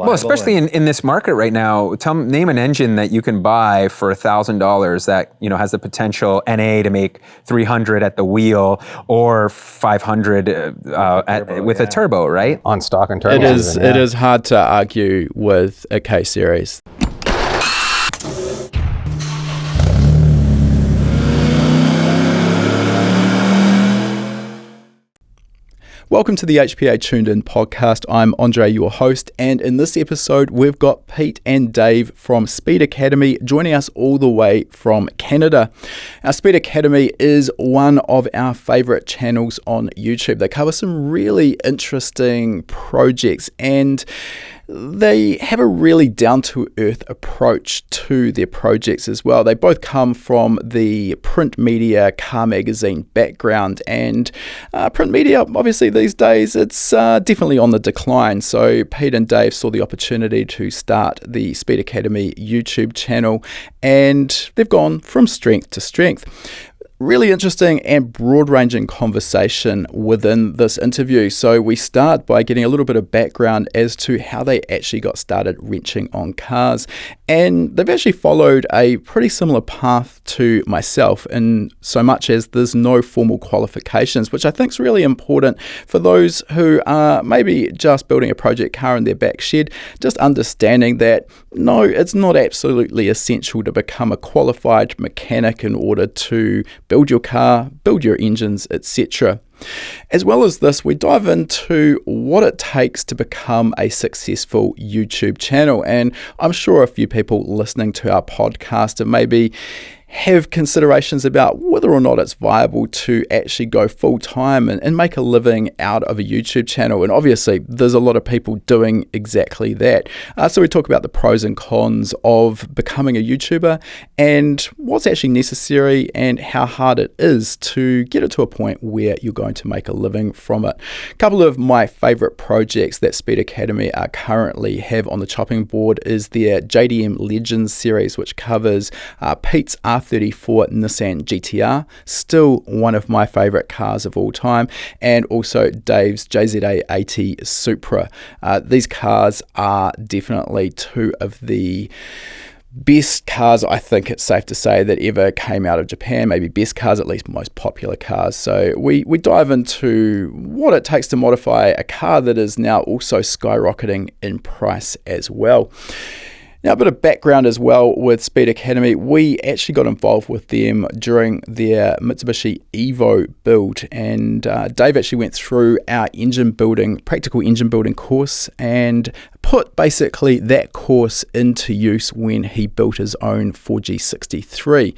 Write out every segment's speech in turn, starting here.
reliable. Well, especially in this market right now, name an engine that you can buy for $1,000 that has the potential NA to make 300 at the wheel or 500 with a turbo, right? On stock and turbo. It is hard to argue with a K series. Welcome to the HPA Tuned In podcast. I'm Andre, your host, and in this episode, we've got Pete and Dave from Speed Academy joining us all the way from Canada. Our Speed Academy is one of our favorite channels on YouTube. They cover some really interesting projects, and they have a really down-to-earth approach to their projects as well. They both come from the print media, car magazine background, and print media, obviously these days, it's definitely on the decline. So Pete and Dave saw the opportunity to start the Speed Academy YouTube channel, and they've gone from strength to strength. Really interesting and broad-ranging conversation within this interview. So we start by getting a little bit of background as to how they actually got started wrenching on cars. And they've actually followed a pretty similar path to myself, in so much as there's no formal qualifications, which I think is really important for those who are maybe just building a project car in their back shed, just understanding that no, it's not absolutely essential to become a qualified mechanic in order to build your car, build your engines, etc. As well as this, we dive into what it takes to become a successful YouTube channel. And I'm sure a few people listening to our podcast have maybe have considerations about whether or not it's viable to actually go full-time and make a living out of a YouTube channel. And obviously, there's a lot of people doing exactly that. So we talk about the pros and cons of becoming a YouTuber and what's actually necessary and how hard it is to get it to a point where you're going to make a living from it. A couple of my favorite projects that Speed Academy currently have on the chopping board is their Jdm Legends Series, which covers Pete's R34 Nissan GTR, still one of my favorite cars of all time, and also Dave's JZA80 Supra. These cars are definitely two of the best cars, I think it's safe to say, that ever came out of Japan. Maybe best cars, at least most popular cars. So we dive into what it takes to modify a car that is now also skyrocketing in price as well. Now, a bit of background as well with Speed Academy. We actually got involved with them during their Mitsubishi Evo build, and Dave actually went through our practical engine building course and put basically that course into use when he built his own 4G63.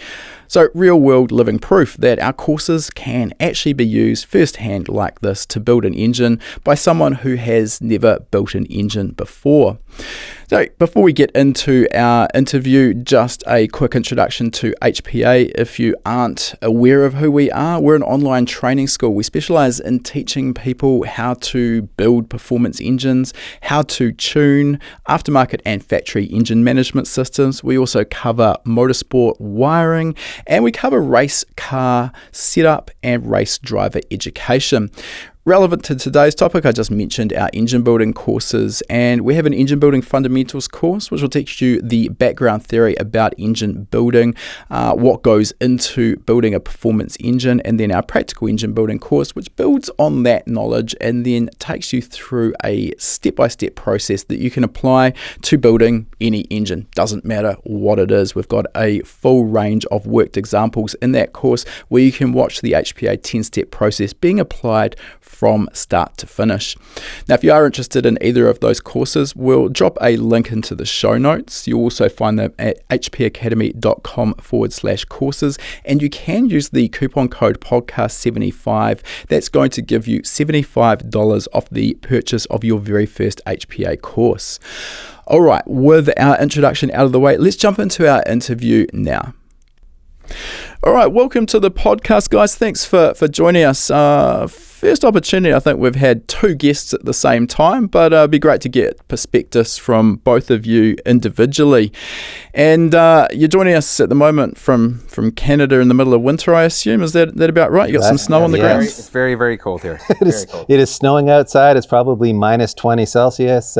So real world living proof that our courses can actually be used firsthand like this to build an engine by someone who has never built an engine before. So before we get into our interview, just a quick introduction to HPA. If you aren't aware of who we are, we're an online training school. We specialize in teaching people how to build performance engines, how to tune aftermarket and factory engine management systems. We also cover motorsport wiring, and we cover race car setup and race driver education. Relevant to today's topic, I just mentioned our engine building courses, and we have an engine building fundamentals course which will teach you the background theory about engine building, what goes into building a performance engine, and then our practical engine building course which builds on that knowledge and then takes you through a step-by-step process that you can apply to building any engine. Doesn't matter what it is. We've got a full range of worked examples in that course where you can watch the HPA 10-step process being applied from start to finish. Now, if you are interested in either of those courses, we'll drop a link into the show notes. You'll also find them at hpacademy.com/courses, and you can use the coupon code podcast75. That's going to give you $75 off the purchase of your very first HPA course. All right, with our introduction out of the way, let's jump into our interview now. All right, welcome to the podcast, guys. Thanks for joining us. First opportunity, I think we've had two guests at the same time, but it'd be great to get perspectives from both of you individually. And you're joining us at the moment from Canada in the middle of winter, I assume. Is that about right? You got some snow on the ground? It's very, very cold here. It is snowing outside. It's probably minus 20 Celsius.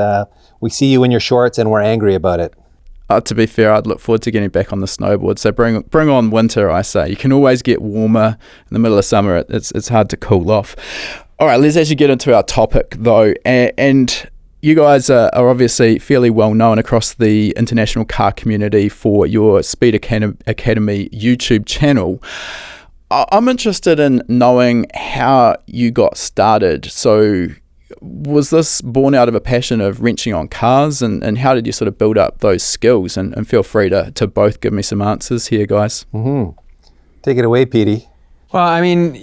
we see you in your shorts and we're angry about it. To be fair, I'd look forward to getting back on the snowboard. So bring on winter, I say. You can always get warmer in the middle of summer. It's hard to cool off. All right, let's actually get into our topic, though. And you guys are obviously fairly well known across the international car community for your Speed Academy YouTube channel. I'm interested in knowing how you got started. So was this born out of a passion of wrenching on cars, and how did you sort of build up those skills? And feel free to both give me some answers here, guys. Mm-hmm. Take it away, Petey. Well, I mean,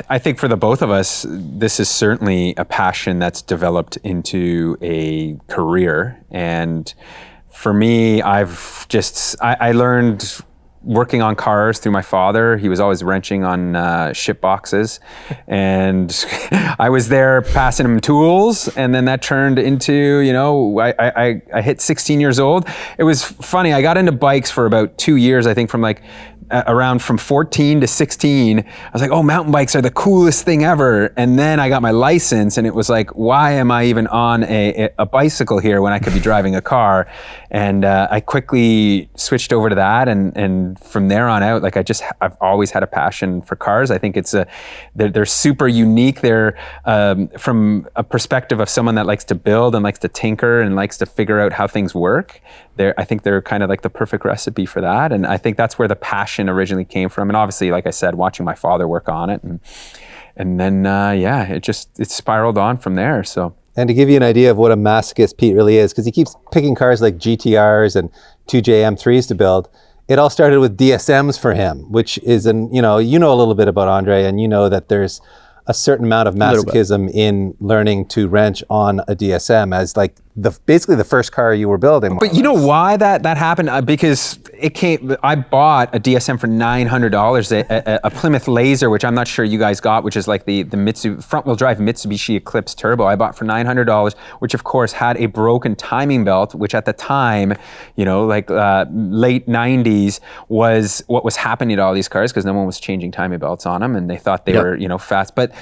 I think for the both of us, this is certainly a passion that's developed into a career. And for me, I learned working on cars through my father. He was always wrenching on ship boxes, and I was there passing him tools, and then that turned into, I hit 16 years old. It was funny. I got into bikes for about 2 years, I think, from 14 to 16. I was like, oh, mountain bikes are the coolest thing ever. And then I got my license, and it was like, why am I even on a bicycle here when I could be driving a car? And I quickly switched over to that, and from there on out, I've always had a passion for cars. I think they're super unique. They're from a perspective of someone that likes to build and likes to tinker and likes to figure out how things work. I think they're kind of like the perfect recipe for that. And I think that's where the passion originally came from. And obviously, like I said, watching my father work on it, and then it spiraled on from there. So. And to give you an idea of what a masochist Pete really is, because he keeps picking cars like GTRs and 2JM3s to build, it all started with DSMs for him, which is a little bit about Andre, and you know that there's a certain amount of masochism in learning to wrench on a DSM as like basically the first car you were building. But you know why that happened? Because I bought a DSM for $900, a Plymouth Laser, which I'm not sure you guys got, which is like the Mitsubishi front-wheel drive Mitsubishi Eclipse Turbo. I bought for $900, which of course had a broken timing belt, which at the time, late 90s, was what was happening to all these cars because no one was changing timing belts on them, and they thought they were fast. But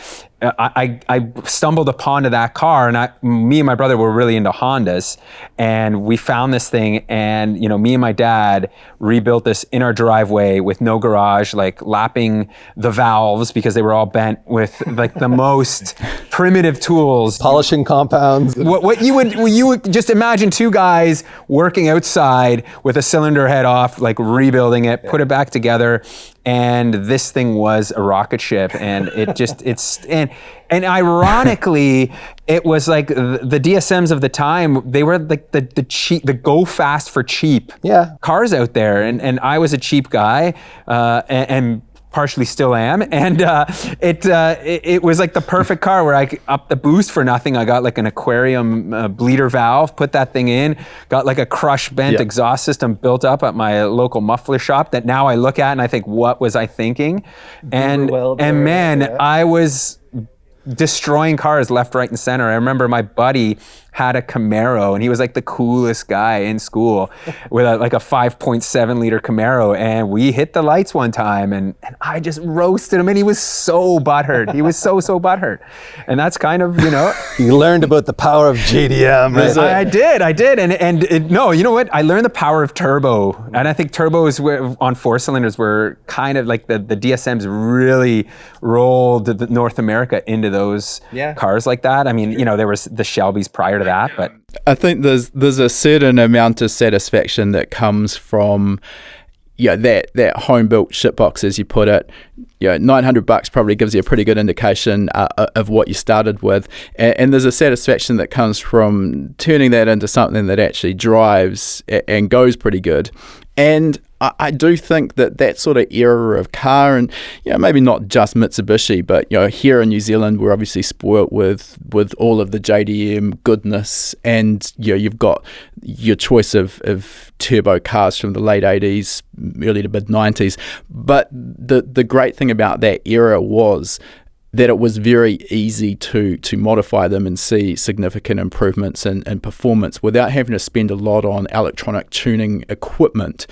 I stumbled upon that car, and me and my brother were really into Hondas, and we found this thing, and me and my dad rebuilt this in our driveway with no garage, like lapping the valves because they were all bent with like the most primitive tools. Polishing compounds. What you would just imagine two guys working outside with a cylinder head off, like rebuilding it, put it back together. And this thing was a rocket ship, and and ironically, it was like the DSMs of the time. They were like the cheap, the go fast for cheap cars out there, and I was a cheap guy, and partially still am, and it was like the perfect car where I upped the boost for nothing. I got like an aquarium bleeder valve, put that thing in, got like a crush bent exhaust system built up at my local muffler shop that now I look at and I think, what was I thinking? And I was destroying cars left, right, and center. I remember my buddy had a Camaro, and he was like the coolest guy in school with a 5.7 liter Camaro, and we hit the lights one time, and I just roasted him, and he was so butthurt. He was so butthurt. And that's kind of, You learned about the power of JDM, right? I did. And no, you know what? I learned the power of turbo. And I think turbos on 4-cylinders were kind of like the DSMs really rolled North America into those cars like that. I mean, there was the Shelbys prior to that, but I think there's a certain amount of satisfaction that comes from that home built shitbox, as you put it. $900 probably gives you a pretty good indication of what you started with, and there's a satisfaction that comes from turning that into something that actually drives and goes pretty good. And I do think that sort of era of car, and maybe not just Mitsubishi, but here in New Zealand we're obviously spoilt with all of the JDM goodness, and you've got your choice of turbo cars from the late 80s, early to mid 90s. But the great thing about that era was that it was very easy to modify them and see significant improvements in performance without having to spend a lot on electronic tuning equipment,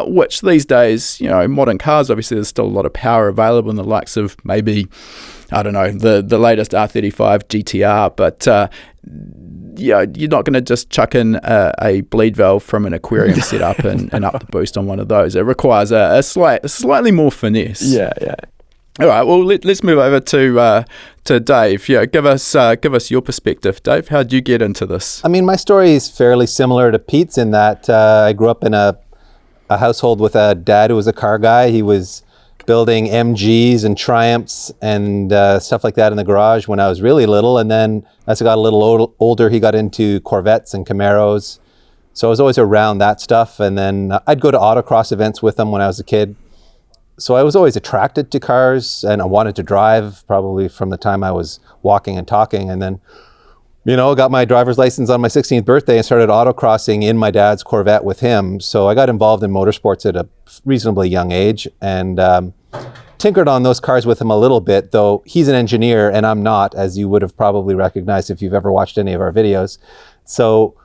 which these days, modern cars, obviously there's still a lot of power available in the likes of maybe, I don't know, the latest R35 GTR, but you're not going to just chuck in a bleed valve from an aquarium setup and up the boost on one of those. It requires a slightly more finesse. Yeah. All right, well, let's move over to Dave. Yeah, give us your perspective. Dave, how'd you get into this? I mean, my story is fairly similar to Pete's in that I grew up in a household with a dad who was a car guy. He was building MGs and Triumphs and stuff like that in the garage when I was really little. And then as I got a little older, he got into Corvettes and Camaros. So I was always around that stuff. And then I'd go to autocross events with him when I was a kid. So I was always attracted to cars and I wanted to drive probably from the time I was walking and talking. And then, got my driver's license on my 16th birthday and started autocrossing in my dad's Corvette with him. So I got involved in motorsports at a reasonably young age and tinkered on those cars with him a little bit, though he's an engineer and I'm not, as you would have probably recognized if you've ever watched any of our videos. So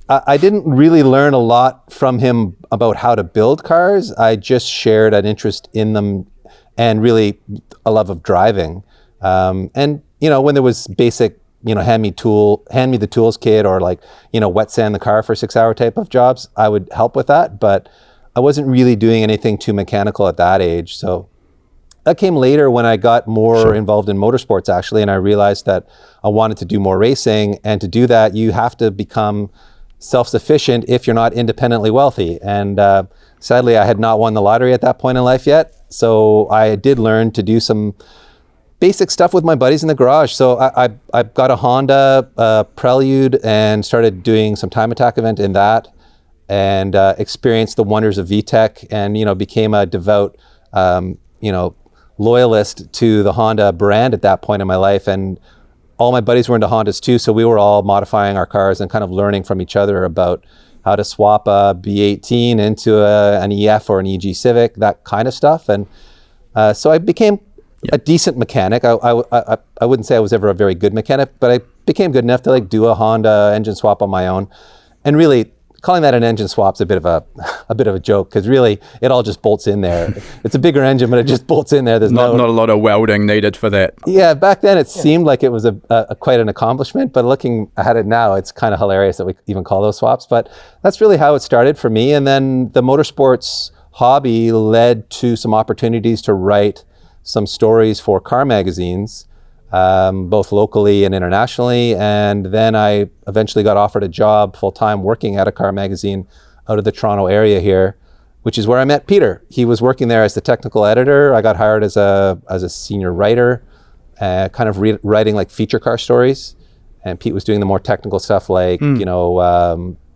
I didn't really learn a lot from him about how to build cars. I just shared an interest in them and really a love of driving. And, when there was basic, hand me the tools kit or wet sand the car for 6-hour type of jobs, I would help with that. But I wasn't really doing anything too mechanical at that age. So that came later when I got more involved in motorsports, actually. And I realized that I wanted to do more racing. And to do that, you have to become self-sufficient if you're not independently wealthy. And sadly, I had not won the lottery at that point in life yet. So I did learn to do some basic stuff with my buddies in the garage. So I got a Honda Prelude and started doing some time attack event in that and experienced the wonders of VTEC and, became a devout, loyalist to the Honda brand at that point in my life. And all my buddies were into Hondas too, so we were all modifying our cars and kind of learning from each other about how to swap a B18 into an EF or an EG Civic, that kind of stuff. And so I became a decent mechanic. I wouldn't say I was ever a very good mechanic, but I became good enough to do a Honda engine swap on my own. And really, calling that an engine swap's a bit of a joke because really it all just bolts in there. It's a bigger engine, but it just bolts in there. There's not a lot of welding needed for that. Yeah, back then it seemed like it was a quite an accomplishment, but looking at it now, it's kind of hilarious that we even call those swaps. But that's really how it started for me. And then the motorsports hobby led to some opportunities to write some stories for car magazines, both locally and internationally. And then I eventually got offered a job full-time working at a car magazine out of the Toronto area here, which is where I met Peter. He was working there as the technical editor. I got hired as a senior writer, kind of writing feature car stories. And Pete was doing the more technical stuff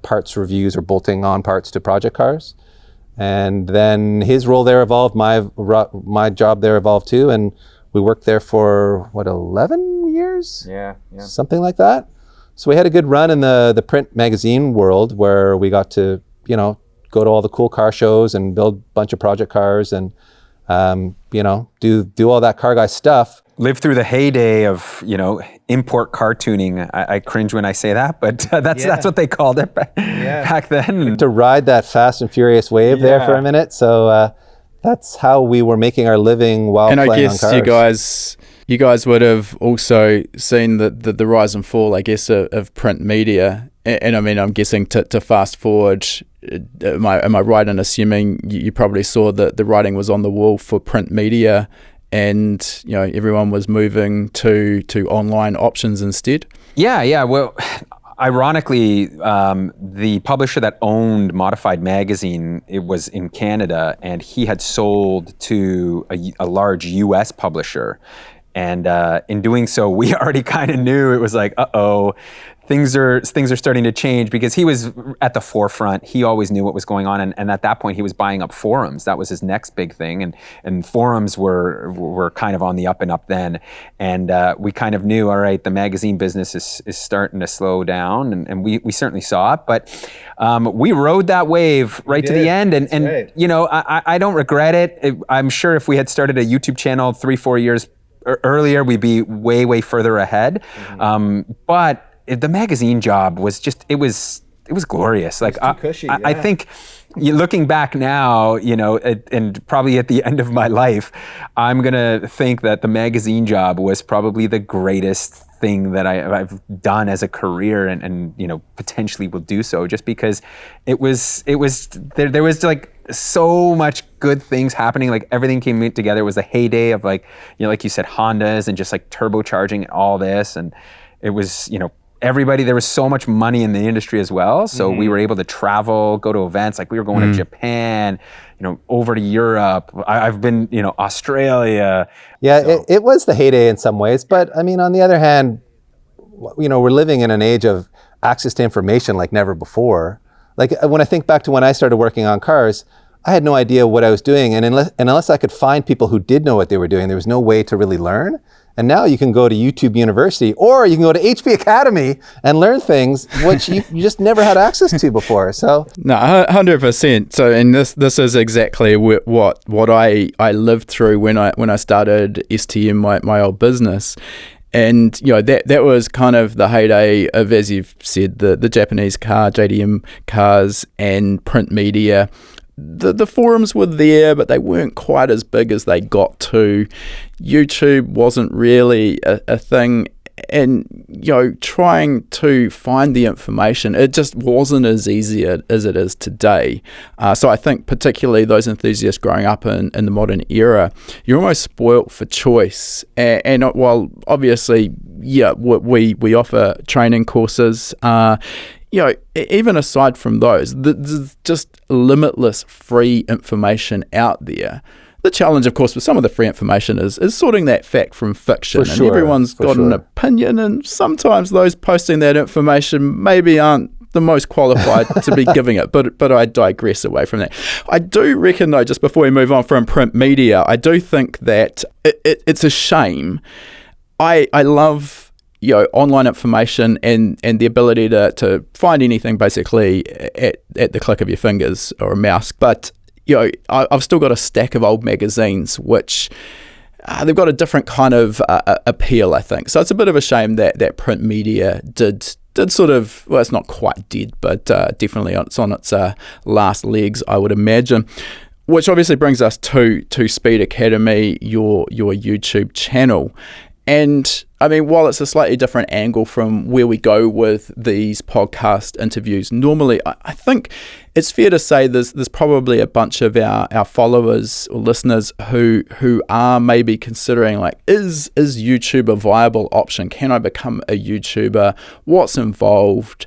parts reviews or bolting on parts to project cars. And then his role there evolved, my job there evolved too. And we worked there for 11 years? Yeah. Something like that. So we had a good run in the print magazine world where we got to, go to all the cool car shows and build a bunch of project cars and, do all that car guy stuff. Lived through the heyday of, import car tuning. I cringe when I say that, but that's what they called it back then. To ride that fast and furious wave there for a minute. So, that's how we were making our living while playing on cars. And I guess you guys would have also seen the rise and fall, I guess, of print media. And I mean, I'm guessing to fast forward, am I right in assuming you probably saw that the writing was on the wall for print media and, everyone was moving to online options instead? Yeah. Well, ironically, the publisher that owned Modified Magazine, it was in Canada, and he had sold to a large U.S. publisher. And in doing so, we already kind of knew it was things are starting to change because he was at the forefront. He always knew what was going on, and at that point, he was buying up forums. That was his next big thing, and forums were kind of on the up and up then. And we kind of knew, all right, the magazine business is starting to slow down, and we certainly saw it. But we rode that wave right to the end, and right. I don't regret it. I'm sure if we had started a YouTube channel 3-4 years earlier, we'd be way further ahead. Mm-hmm. But the magazine job was just, it was glorious. I think looking back now, and probably at the end of my life, I'm going to think that the magazine job was probably the greatest thing that I've done as a career, and potentially will do so, just because there was like so much good things happening. Like everything came together. It was the heyday of like you said, Hondas and just like turbocharging and all this, and it was everybody, there was so much money in the industry as well. So we were able to travel, go to events. Like we were going to Japan, over to Europe. I've been, Australia. Yeah, so. It was the heyday in some ways. But I mean, on the other hand, we're living in an age of access to information like never before. Like when I think back to when I started working on cars, I had no idea what I was doing. And unless I could find people who did know what they were doing, there was no way to really learn. And now you can go to YouTube University, or you can go to HP Academy and learn things which you just never had access to before. So no, 100%. So, and this is exactly what I lived through when I started STM, my old business. And that was kind of the heyday of, as you've said, the Japanese car, JDM cars, and print media. The forums were there, but they weren't quite as big as they got to. YouTube wasn't really a thing, and trying to find the information, it just wasn't as easy as it is today. So I think particularly those enthusiasts growing up in the modern era, you're almost spoilt for choice. And while obviously, we offer training courses, even aside from those, there's just limitless free information out there. The challenge, of course, with some of the free information is sorting that fact from fiction. And everyone's got an opinion, and sometimes those posting that information maybe aren't the most qualified to be giving it, but I digress away from that. I do reckon, though, just before we move on from print media, I do think that it's a shame. I love online information and the ability to find anything basically at the click of your fingers or a mouse. But, I've still got a stack of old magazines which they've got a different kind of appeal, I think. So it's a bit of a shame that print media did sort of, well, it's not quite dead, but definitely it's on its last legs, I would imagine. Which obviously brings us to Speed Academy, your YouTube channel. And I mean, while it's a slightly different angle from where we go with these podcast interviews normally, I think it's fair to say there's probably a bunch of our followers or listeners who are maybe considering, like, is YouTube a viable option? Can I become a YouTuber? What's involved?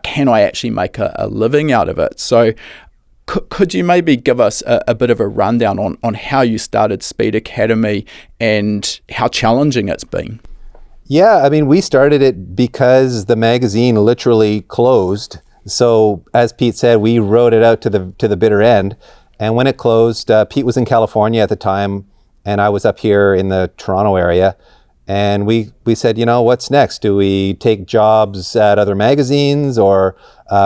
Can I actually make a living out of it? So could you maybe give us a bit of a rundown on how you started Speed Academy and how challenging it's been? Yeah, I mean, we started it because the magazine literally closed. So as Pete said, we wrote it out to the bitter end. And when it closed, Pete was in California at the time, and I was up here in the Toronto area. And we said, what's next? Do we take jobs at other magazines or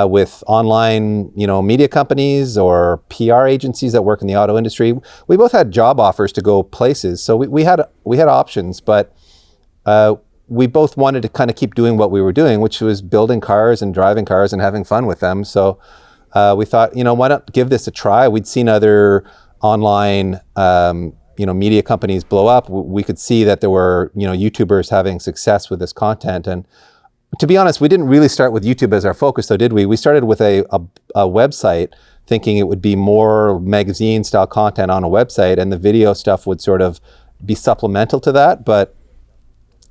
with online, media companies or PR agencies that work in the auto industry? We both had job offers to go places. So we had options, but we both wanted to kind of keep doing what we were doing, which was building cars and driving cars and having fun with them. So we thought, why not give this a try? We'd seen other online media companies blow up. We could see that there were, YouTubers having success with this content. And to be honest, we didn't really start with YouTube as our focus, though, did we? We started with a website, thinking it would be more magazine-style content on a website, and the video stuff would sort of be supplemental to that. But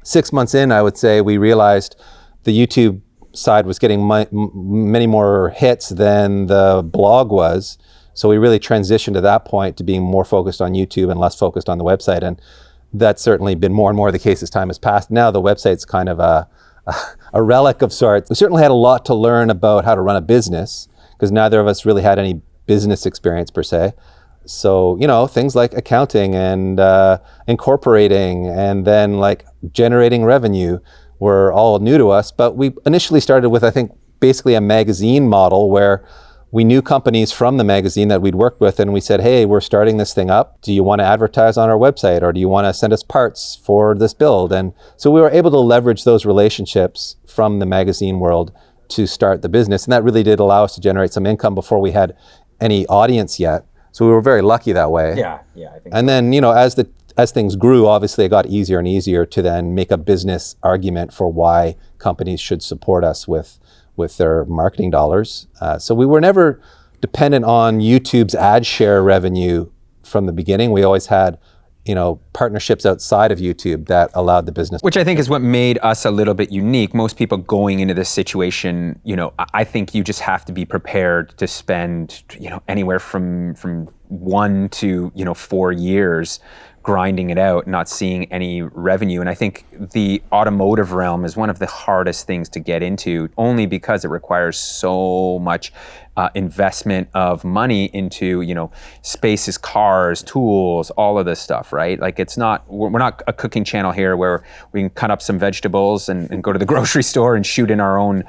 6 months in, I would say, we realized the YouTube side was getting many more hits than the blog was. So we really transitioned at that point to being more focused on YouTube and less focused on the website. And that's certainly been more and more the case as time has passed. Now the website's kind of a relic of sorts. We certainly had a lot to learn about how to run a business, because neither of us really had any business experience per se. So, things like accounting and incorporating and then like generating revenue were all new to us. But we initially started with, I think, basically a magazine model where we knew companies from the magazine that we'd worked with, and we said, hey, we're starting this thing up. Do you want to advertise on our website, or do you want to send us parts for this build? And so we were able to leverage those relationships from the magazine world to start the business. And that really did allow us to generate some income before we had any audience yet. So we were very lucky that way. Yeah, I think. And then, as as things grew, obviously it got easier and easier to then make a business argument for why companies should support us with their marketing dollars. So we were never dependent on YouTube's ad share revenue from the beginning. We always had, partnerships outside of YouTube that allowed the business. Which I think is what made us a little bit unique. Most people going into this situation, I think you just have to be prepared to spend, anywhere from 1 to 4 years grinding it out, not seeing any revenue. And I think the automotive realm is one of the hardest things to get into, only because it requires so much investment of into, spaces, cars, tools, all of this stuff, right? Like we're not a cooking channel here where we can cut up some vegetables and go to the grocery store and shoot in our own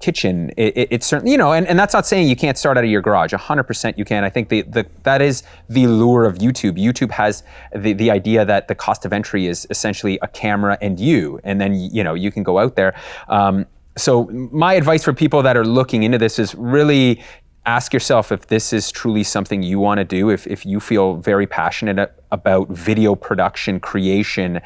kitchen. It's certainly, and that's not saying you can't start out of your garage. 100% you can. I think that is the lure of YouTube. YouTube has the idea that the cost of entry is essentially a camera and you, and then, you can go out there. So my advice for people that are looking into this is really ask yourself if this is truly something you want to do, if you feel very passionate about video production creation,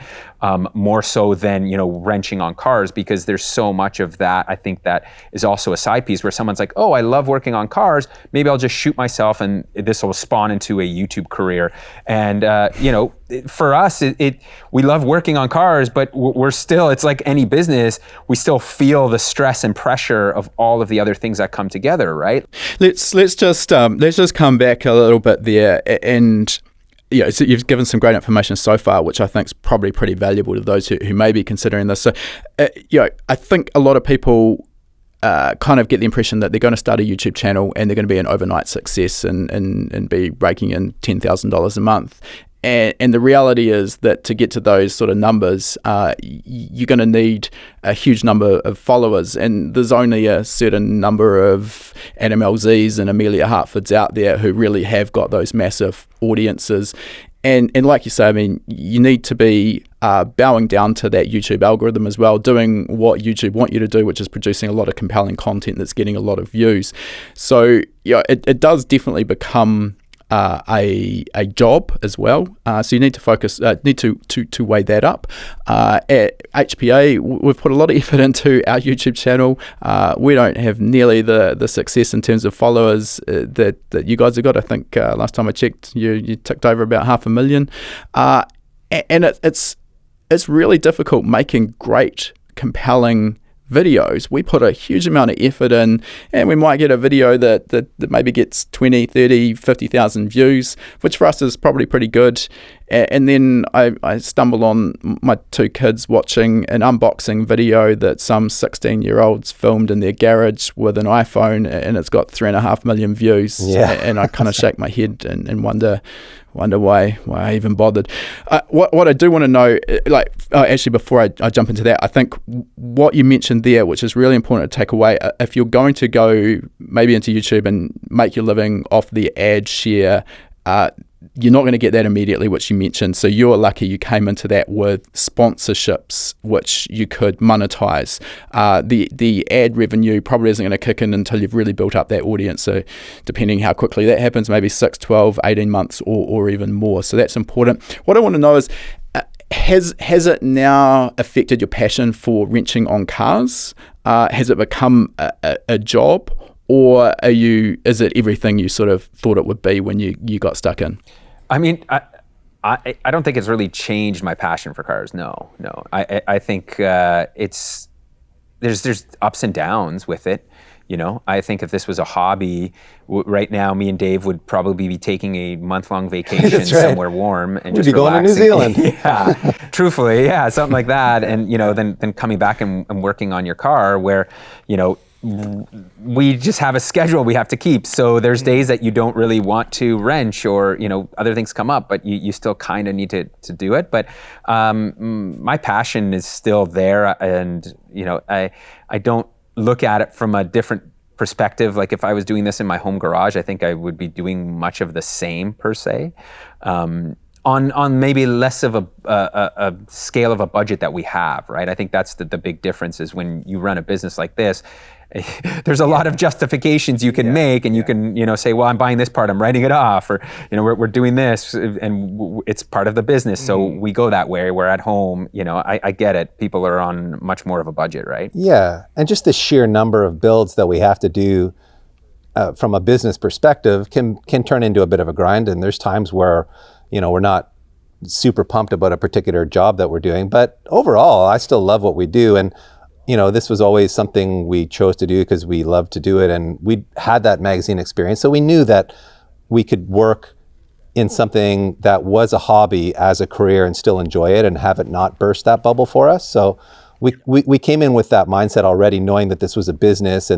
more so than wrenching on cars, because there's so much of that. I think that is also a side piece where someone's like, oh, I love working on cars, maybe I'll just shoot myself and this will spawn into a YouTube career. And for us, we love working on cars, but we're still, it's like any business, we still feel the stress and pressure of all of the other things that come together, right? Let's just come back a little bit there, and so you've given some great information so far, which I think is probably pretty valuable to those who may be considering this. So, I think a lot of people kind of get the impression that they're going to start a YouTube channel and they're going to be an overnight success and be raking in $10,000 a month. And the reality is that to get to those sort of numbers, you're going to need a huge number of followers, and there's only a certain number of NMLZs and Amelia Hartfords out there who really have got those massive audiences. And like you say, I mean, you need to be bowing down to that YouTube algorithm as well, doing what YouTube want you to do, which is producing a lot of compelling content that's getting a lot of views. So it does definitely become a job as well, so you need to focus, need to weigh that up. At HPA, we've put a lot of effort into our YouTube channel. We don't have nearly the success in terms of followers that you guys have got. I think last time I checked, you ticked over about 500,000, and it's really difficult making great, compelling videos. We put a huge amount of effort in, and we might get a video that maybe gets 20, 30, 50,000 views, which for us is probably pretty good. And then I stumble on my two kids watching an unboxing video that some 16-year-olds filmed in their garage with an iPhone, and it's got 3.5 million views. Yeah. And I kind of shake my head and wonder why I even bothered. What I do want to know, actually before I jump into that, I think what you mentioned there, which is really important to take away, if you're going to go maybe into YouTube and make your living off the ad share, you're not going to get that immediately, which you mentioned. So you're lucky you came into that with sponsorships, which you could monetize. The ad revenue probably isn't going to kick in until you've really built up that audience. So depending how quickly that happens, maybe 6, 12, 18 months or even more. So that's important. What I want to know is, has it now affected your passion for wrenching on cars? Has it become a job? Or is it everything you sort of thought it would be when you got stuck in? I mean, I don't think it's really changed my passion for cars. No. I think there's ups and downs with it. I think if this was a hobby, right now, me and Dave would probably be taking a month-long vacation somewhere warm and just relaxing. We'd be going to New Zealand. Yeah, truthfully, yeah, something like that. And then coming back and working on your car, where we just have a schedule we have to keep. So there's days that you don't really want to wrench, or other things come up, but you still kind of need to do it. But my passion is still there, and I don't look at it from a different perspective. Like if I was doing this in my home garage, I think I would be doing much of the same per se, on maybe less of a scale of a budget that we have, right? I think that's the big difference is when you run a business like this, there's a lot of justifications you can make, and you can, say, well, I'm buying this part, I'm writing it off, or, we're doing this, and it's part of the business. So we go that way. We're at home, I get it. People are on much more of a budget, right? Yeah. And just the sheer number of builds that we have to do from a business perspective can turn into a bit of a grind. And there's times where, we're not super pumped about a particular job that we're doing, but overall, I still love what we do. And, this was always something we chose to do because we love to do it. And we had that magazine experience. So we knew that we could work in something that was a hobby as a career and still enjoy it and have it not burst that bubble for us. So we came in with that mindset already, knowing that this was a business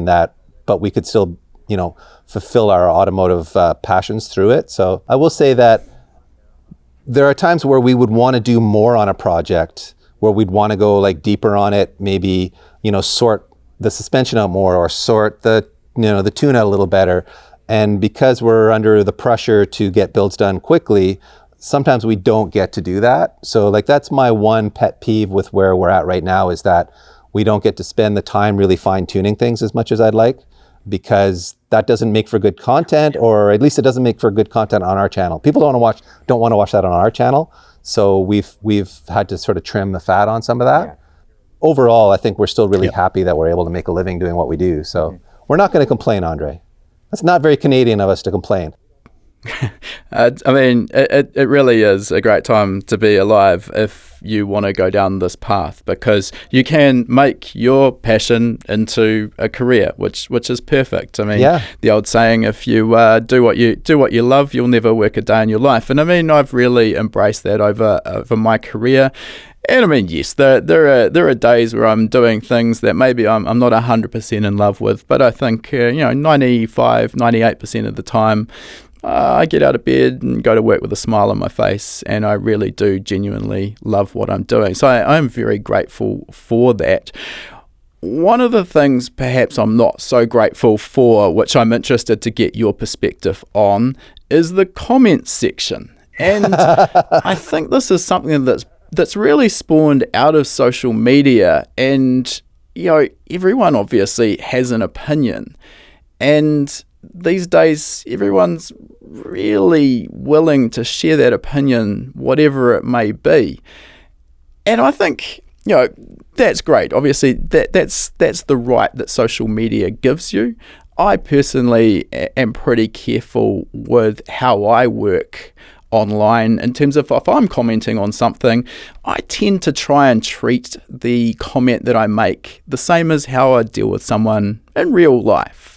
but we could still, fulfill our automotive passions through it. So I will say that there are times where we would want to do more on a project, where we'd want to go like deeper on it, maybe, sort the suspension out more, or sort the tune out a little better. And because we're under the pressure to get builds done quickly, sometimes we don't get to do that. So like, that's my one pet peeve with where we're at right now, is that we don't get to spend the time really fine tuning things as much as I'd like, because that doesn't make for good content, or at least it doesn't make for good content on our channel. People don't want to watch that on our channel. So we've had to sort of trim the fat on some of that. Yeah. Overall, I think we're still really happy that we're able to make a living doing what we do. So we're not going to complain, Andre. That's not very Canadian of us to complain. It really is a great time to be alive if you want to go down this path, because you can make your passion into a career, which is perfect. The old saying, if you do what you love, you'll never work a day in your life. And I've really embraced that over my career. And yes, there are days where I'm doing things that maybe I'm not 100% in love with, but I think 95, 98% of the time, I get out of bed and go to work with a smile on my face, and I really do genuinely love what I'm doing. So I'm very grateful for that. One of the things perhaps I'm not so grateful for, which I'm interested to get your perspective on, is the comments section. And I think this is something that's really spawned out of social media, and everyone obviously has an opinion, and these days everyone's really willing to share that opinion, whatever it may be. And I think that's great. Obviously that's the right that social media gives you. I personally am pretty careful with how I work online in terms of, if I'm commenting on something, I tend to try and treat the comment that I make the same as how I deal with someone in real life.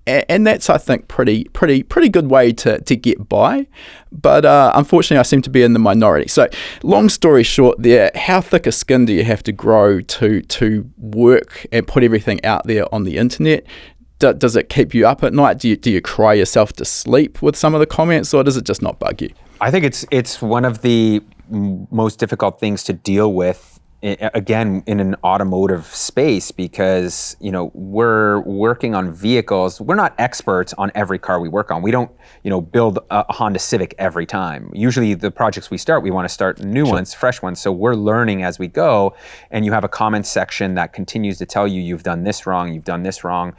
And that's, I think, pretty good way to get by. But unfortunately, I seem to be in the minority. So long story short there, how thick a skin do you have to grow to work and put everything out there on the internet? Does it keep you up at night? Do you cry yourself to sleep with some of the comments, or does it just not bug you? I think it's one of the most difficult things to deal with, again, in an automotive space, because we're working on vehicles. We're not experts on every car we work on. We don't build a Honda Civic every time. Usually the projects we start, we want to start new ones, fresh ones. So we're learning as we go, and you have a comment section that continues to tell you, you've done this wrong, you've done this wrong,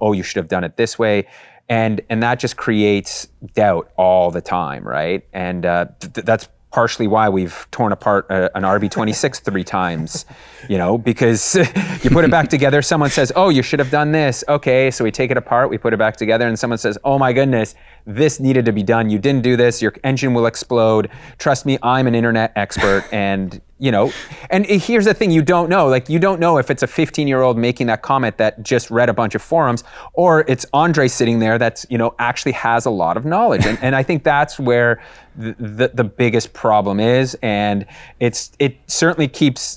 oh, you should have done it this way. And that just creates doubt all the time, right? And that's partially why we've torn apart an RB26 3 times, because you put it back together, someone says, oh, you should have done this. Okay, so we take it apart, we put it back together, and someone says, oh my goodness, this needed to be done. You didn't do this, your engine will explode. Trust me, I'm an internet expert. And and here's the thing, you don't know if it's a 15-year-old making that comment that just read a bunch of forums, or it's Andre sitting there that's, actually has a lot of knowledge. And I think that's where the biggest problem is. And it certainly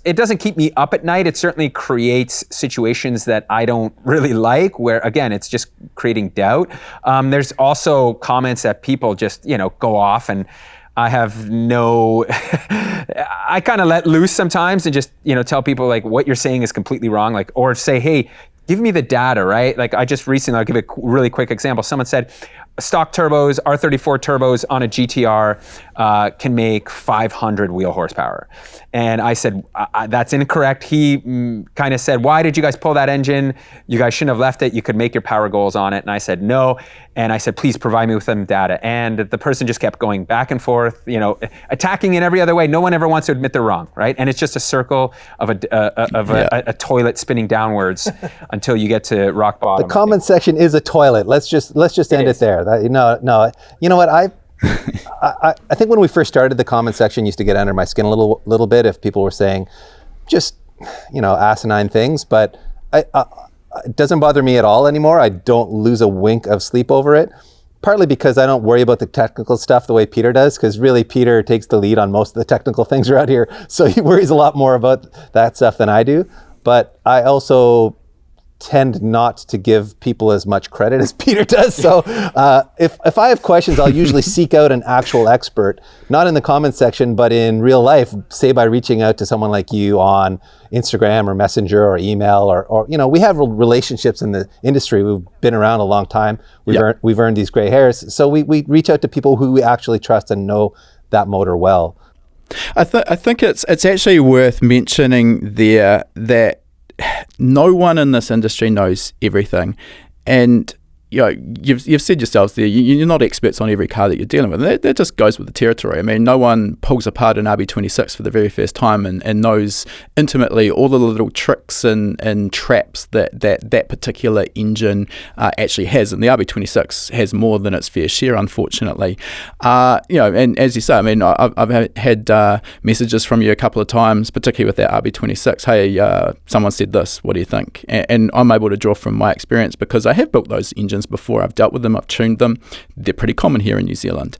it doesn't keep me up at night. It certainly creates situations that I don't really like, where again, it's just creating doubt. There's also comments that people just, go off, and I have I kind of let loose sometimes and just, tell people like what you're saying is completely wrong, or say, hey, give me the data, right? Like I just recently, I'll give a really quick example. Someone said stock turbos, R34 turbos on a GTR can make 500 wheel horsepower. And I said, that's incorrect. He kind of said, why did you guys pull that engine? You guys shouldn't have left it. You could make your power goals on it. And I said, no. And I said, please provide me with some data. And the person just kept going back and forth, attacking in every other way. No one ever wants to admit they're wrong, right? And it's just a circle of a toilet spinning downwards until you get to rock bottom. The comment section is a toilet. Let's just end it there. No. You know what? I think when we first started, the comment section used to get under my skin a little bit if people were saying just asinine things, but it doesn't bother me at all anymore. I don't lose a wink of sleep over it, partly because I don't worry about the technical stuff the way Peter does, because really Peter takes the lead on most of the technical things around here, so he worries a lot more about that stuff than I do. But I also tend not to give people as much credit as Peter does. So if I have questions, I'll usually seek out an actual expert, not in the comment section, but in real life, say by reaching out to someone like you on Instagram or Messenger or email, or we have relationships in the industry. We've been around a long time. We've earned these gray hairs. So we reach out to people who we actually trust and know that motor well. I think it's actually worth mentioning there that no one in this industry knows everything, and you've said yourselves there, you're not experts on every car that you're dealing with. That just goes with the territory. I mean, no one pulls apart an RB26 for the very first time and knows intimately all the little tricks and traps that particular engine actually has. And the RB26 has more than its fair share, unfortunately. And as you say, I mean, I've had messages from you a couple of times, particularly with that RB26. Hey, someone said this. What do you think? And I'm able to draw from my experience because I have built those engines before. I've dealt with them, I've tuned them. They're pretty common here in New Zealand.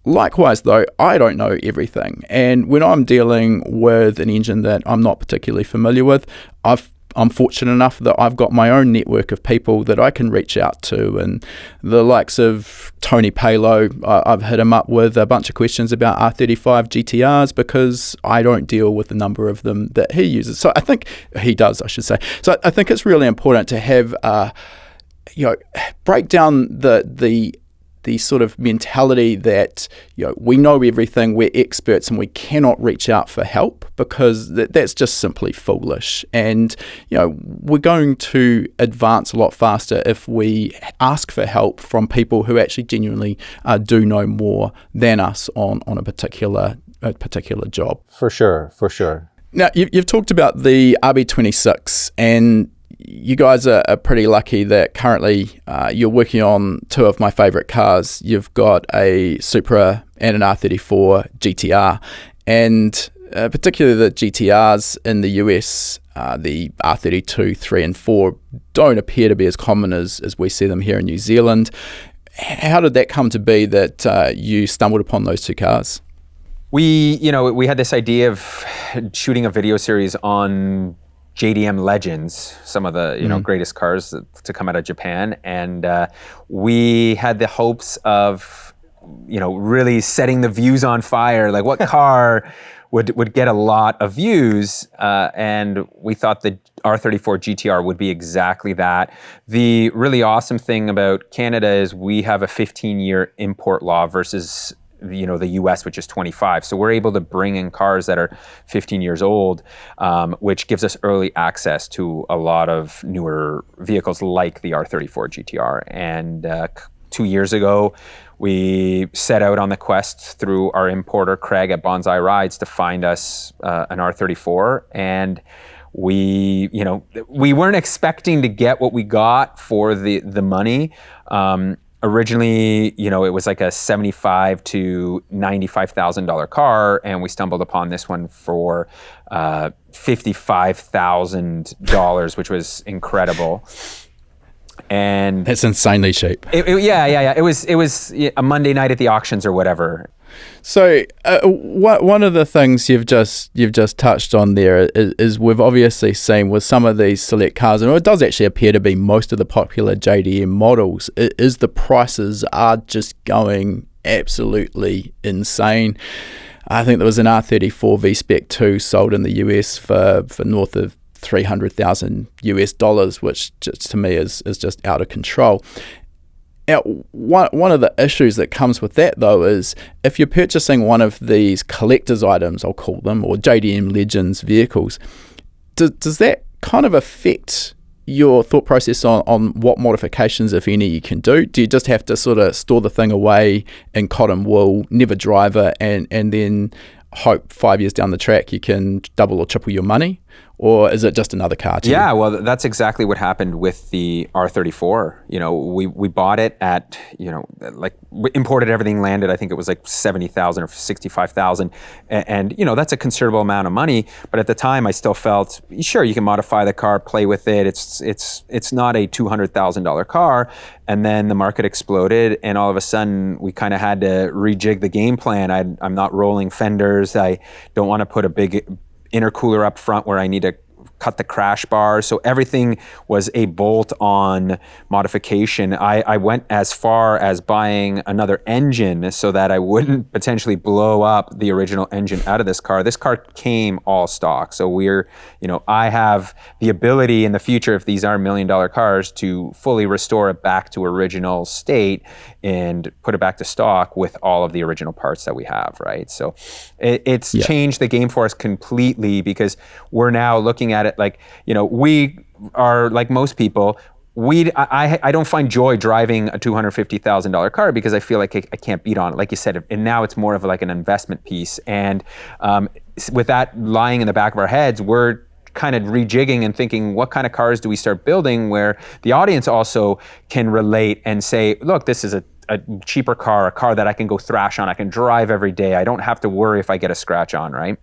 Likewise, though, I don't know everything. And when I'm dealing with an engine that I'm not particularly familiar with, I'm fortunate enough that I've got my own network of people that I can reach out to, and the likes of Tony Palo, I've hit him up with a bunch of questions about R35 GTRs because I don't deal with the number of them that he uses. So I think he does, I should say. So I think it's really important to have break down the sort of mentality that we know everything, we're experts, and we cannot reach out for help, because that's just simply foolish. And we're going to advance a lot faster if we ask for help from people who actually genuinely do know more than us on a particular job. For sure. Now you've talked about the RB26, and you guys are pretty lucky that currently you're working on two of my favourite cars. You've got a Supra and an R34 GTR, and particularly the GTRs in the US, the R32, 3 and 4 don't appear to be as common as we see them here in New Zealand. How did that come to be that you stumbled upon those two cars? We had this idea of shooting a video series on Jdm Legends, some of the greatest cars to come out of Japan, and we had the hopes of really setting the views on fire. Like, what car would get a lot of views? And we thought the R34 GTR would be exactly that. The really awesome thing about Canada is we have a 15-year import law versus the US, which is 25. So we're able to bring in cars that are 15 years old, which gives us early access to a lot of newer vehicles like the R34 GTR. And 2 years ago, we set out on the quest through our importer, Craig at Bonsai Rides, to find us an R34. And we weren't expecting to get what we got for the money. Originally, it was like a $75,000 to $95,000 car, and we stumbled upon this one for $55,000, which was incredible. And that's insanely cheap. Yeah. It was a Monday night at the auctions or whatever. So one of the things you've just touched on there is we've obviously seen with some of these select cars, and it does actually appear to be most of the popular JDM models, is the prices are just going absolutely insane. I think there was an R34 V-Spec 2 sold in the US for north of $300,000 US, which just, to me is just out of control. Now, one of the issues that comes with that, though, is if you're purchasing one of these collector's items, I'll call them, or JDM Legends vehicles, does that kind of affect your thought process on what modifications, if any, you can do? Do you just have to sort of store the thing away in cotton wool, never drive it, and then hope 5 years down the track you can double or triple your money? Or is it just another car to you? Yeah, well, that's exactly what happened with the R34. We bought it at, like we imported everything, landed, I think it was like 70,000 or 65,000. And that's a considerable amount of money. But at the time I still felt, sure, you can modify the car, play with it. It's not a $200,000 car. And then the market exploded, and all of a sudden we kind of had to rejig the game plan. I'm not rolling fenders. I don't want to put a big intercooler up front where I need to cut the crash bar. So everything was a bolt-on modification. I went as far as buying another engine so that I wouldn't potentially blow up the original engine out of this car. This car came all stock. So I have the ability in the future, if these are $1 million cars, to fully restore it back to original state and put it back to stock with all of the original parts that we have, right? So it's changed the game for us completely, because we're now looking at it like, we are like most people. I don't find joy driving a $250,000 car because I feel like I can't beat on it, like you said. And now it's more of like an investment piece. And with that lying in the back of our heads, we're kind of rejigging and thinking, what kind of cars do we start building where the audience also can relate and say, look, this is a cheaper car, a car that I can go thrash on, I can drive every day, I don't have to worry if I get a scratch on, right?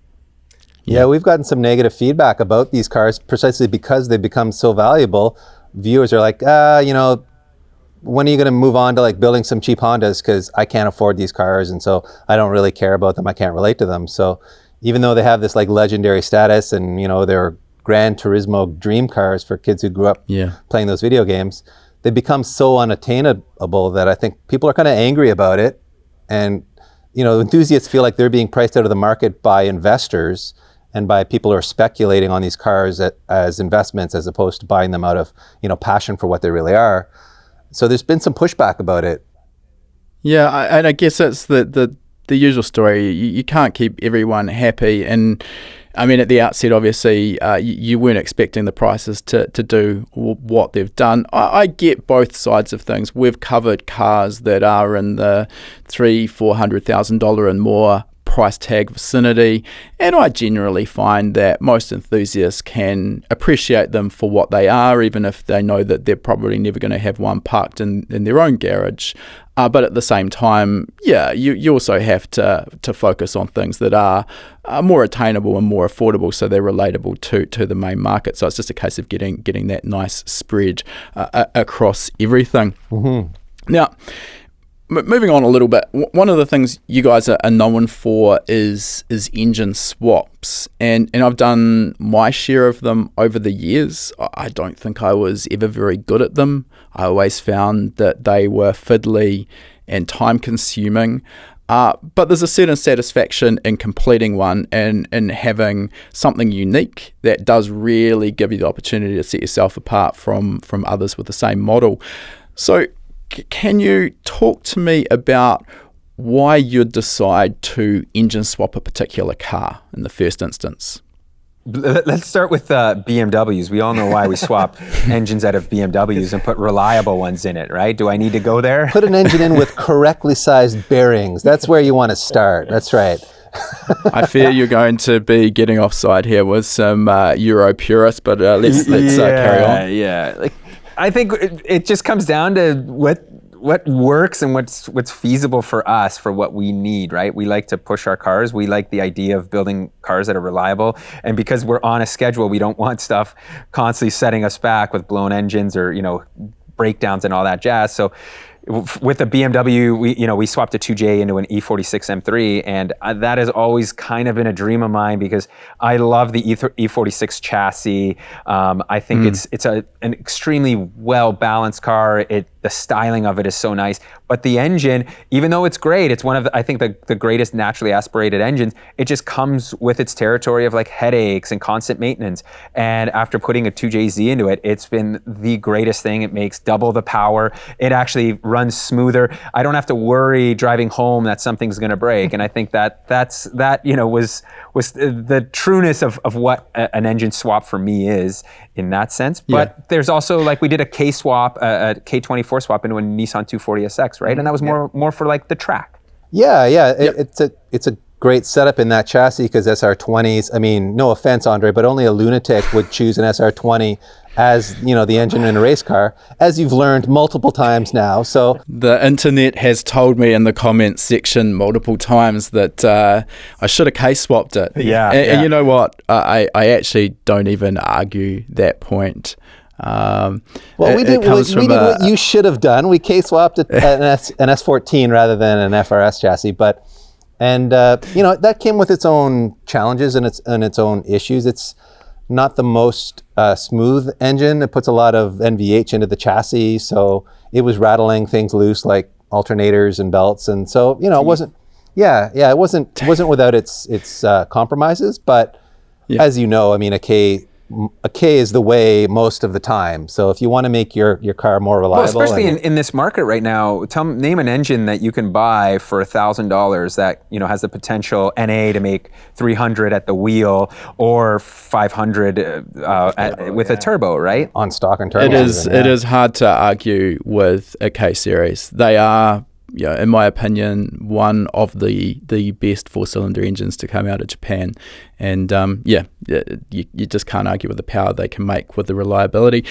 Yeah, we've gotten some negative feedback about these cars precisely because they've become so valuable. Viewers are like, when are you going to move on to like building some cheap Hondas, because I can't afford these cars, and so I don't really care about them, I can't relate to them. So even though they have this like legendary status and they're Gran Turismo dream cars for kids who grew up playing those video games, they become so unattainable that I think people are kind of angry about it. And enthusiasts feel like they're being priced out of the market by investors and by people who are speculating on these cars as investments, as opposed to buying them out of passion for what they really are. So there's been some pushback about it. Yeah, and I guess it's the usual story. You can't keep everyone happy, and I mean, at the outset, obviously, you weren't expecting the prices to do what they've done. I get both sides of things. We've covered cars that are in the $300,000-$400,000 and more price tag vicinity, and I generally find that most enthusiasts can appreciate them for what they are, even if they know that they're probably never going to have one parked in their own garage. But at the same time, you also have to focus on things that are more attainable and more affordable, so they're relatable to the main market. So it's just a case of getting that nice spread across everything. Mm-hmm. Now, moving on a little bit, one of the things you guys are known for is engine swaps, and I've done my share of them over the years. I don't think I was ever very good at them. I always found that they were fiddly and time consuming, but there's a certain satisfaction in completing one and having something unique that does really give you the opportunity to set yourself apart from others with the same model. So can you talk to me about why you'd decide to engine swap a particular car in the first instance? Let's start with BMWs. We all know why we swap engines out of BMWs and put reliable ones in it, right? Do I need to go there? Put an engine in with correctly sized bearings. That's where you want to start. That's right. I fear you're going to be getting offside here with some Euro purists, but let's carry on. Yeah. I think it just comes down to what works and what's feasible for us, for what we need, right? We like to push our cars. We like the idea of building cars that are reliable. And because we're on a schedule, we don't want stuff constantly setting us back with blown engines or, breakdowns and all that jazz. So with the BMW, we swapped a 2J into an E46 M3, and that has always kind of been a dream of mine because I love the E46 chassis. I think it's an extremely well balanced car. The styling of it is so nice, but the engine, even though it's great, it's one of I think the greatest naturally aspirated engines. It just comes with its territory of like headaches and constant maintenance. And after putting a 2JZ into it, it's been the greatest thing. It makes double the power. It actually runs smoother. I don't have to worry driving home that something's going to break. And I think that was the trueness of what an engine swap for me is in that sense. But there's also, like, we did a K swap, a K24 swap into a Nissan 240SX, right? And that was more for like the track. It's a great setup in that chassis because SR20s, I mean, no offense, Andre, but only a lunatic would choose an SR20 as, the engine in a race car, as you've learned multiple times now. So the internet has told me in the comments section multiple times that I should have K-swapped it. And you know what? I actually don't even argue that point. We did what you should have done. We K-swapped an S14 rather than an FRS chassis, that came with its own challenges and its own issues. It's not the most smooth engine. It puts a lot of NVH into the chassis, so it was rattling things loose like alternators and belts, and so it wasn't. It wasn't without its compromises, but as you know, I mean, a K is the way most of the time. So if you want to make your car more reliable, especially in this market right now, name an engine that you can buy for $1,000 that has the potential NA to make 300 at the wheel or 500 with a turbo, right? On stock and turbo. It is hard to argue with a K series. They are, in my opinion, one of the best four-cylinder engines to come out of Japan. And you just can't argue with the power they can make with the reliability.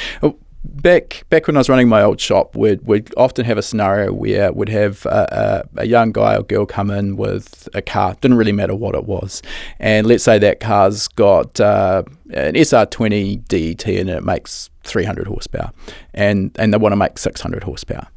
Back when I was running my old shop, we'd often have a scenario where we'd have a young guy or girl come in with a car, didn't really matter what it was. And let's say that car's got an SR20 DET and it makes 300 horsepower. And they want to make 600 horsepower.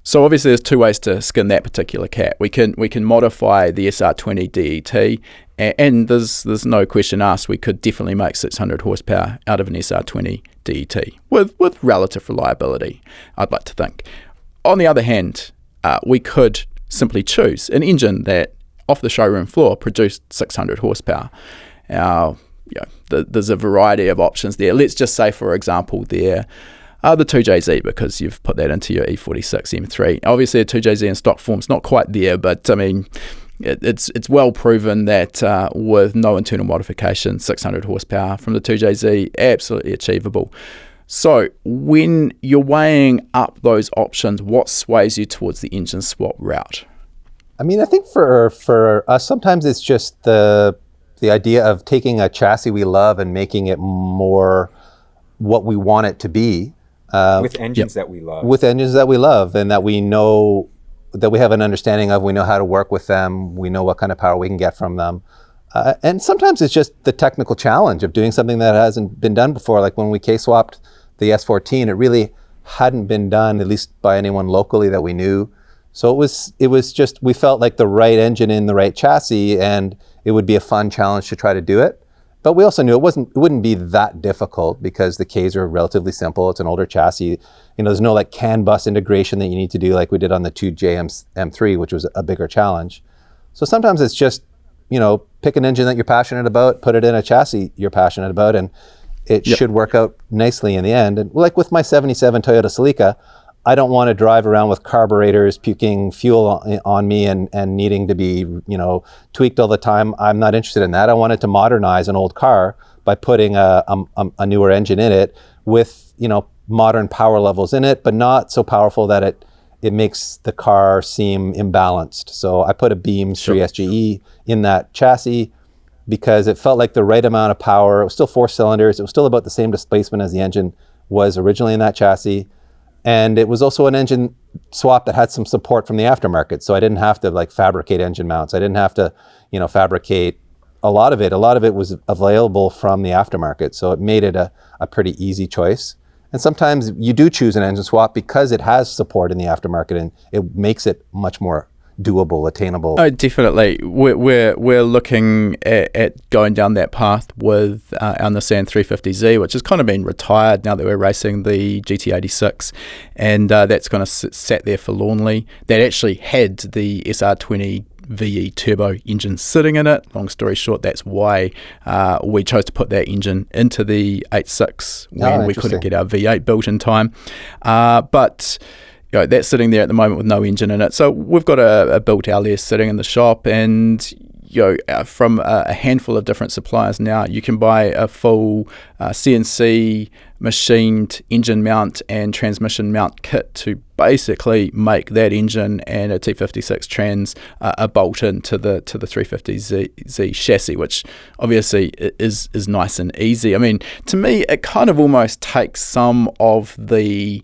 So obviously there's two ways to skin that particular cat. We can modify the SR20 DET, and there's no question asked, we could definitely make 600 horsepower out of an SR20 DET with relative reliability, I'd like to think. On the other hand, we could simply choose an engine that off the showroom floor produced 600 horsepower. There's a variety of options there. Let's just say, for example, the 2JZ, because you've put that into your E46 M3. Obviously, a 2JZ in stock form's not quite there, but I mean, it's well proven that with no internal modification, 600 horsepower from the 2JZ, absolutely achievable. So when you're weighing up those options, what sways you towards the engine swap route? I mean, I think for us, sometimes it's just the idea of taking a chassis we love and making it more what we want it to be. With engines that we love. With engines that we love and that we know, that we have an understanding of, we know how to work with them, we know what kind of power we can get from them. And sometimes it's just the technical challenge of doing something that hasn't been done before. Like when we K-swapped the S14, it really hadn't been done, at least by anyone locally that we knew. So it was just, we felt like the right engine in the right chassis, and it would be a fun challenge to try to do it. But we also knew it wouldn't be that difficult because the Ks are relatively simple. It's an older chassis. There's no like CAN bus integration that you need to do like we did on the 2J M3, which was a bigger challenge. So sometimes it's just, pick an engine that you're passionate about, put it in a chassis you're passionate about, and it should work out nicely in the end. And like with my 77 Toyota Celica, I don't want to drive around with carburetors puking fuel on me and needing to be, tweaked all the time. I'm not interested in that. I wanted to modernize an old car by putting a newer engine in it with, modern power levels in it, but not so powerful that it makes the car seem imbalanced. So I put a Beams 3SGE in that chassis because it felt like the right amount of power. It was still 4 cylinders. It was still about the same displacement as the engine was originally in that chassis. And it was also an engine swap that had some support from the aftermarket. So I didn't have to like fabricate engine mounts. I didn't have to, fabricate a lot of it. A lot of it was available from the aftermarket. So it made it a pretty easy choice. And sometimes you do choose an engine swap because it has support in the aftermarket, and it makes it much more doable, attainable. Oh, definitely. We're looking at going down that path with our Nissan 350Z, which has kind of been retired now that we're racing the GT86, and that's kind of sat there forlornly. That actually had the SR20 VE turbo engine sitting in it. Long story short, that's why we chose to put that engine into the 86 when we couldn't get our V8 built in time. But that's sitting there at the moment with no engine in it. So we've got a built LS sitting in the shop, and from a handful of different suppliers now, you can buy a full CNC machined engine mount and transmission mount kit to basically make that engine and a T56 trans a bolt into the 350Z chassis, which obviously is nice and easy. I mean, to me, it kind of almost takes some of the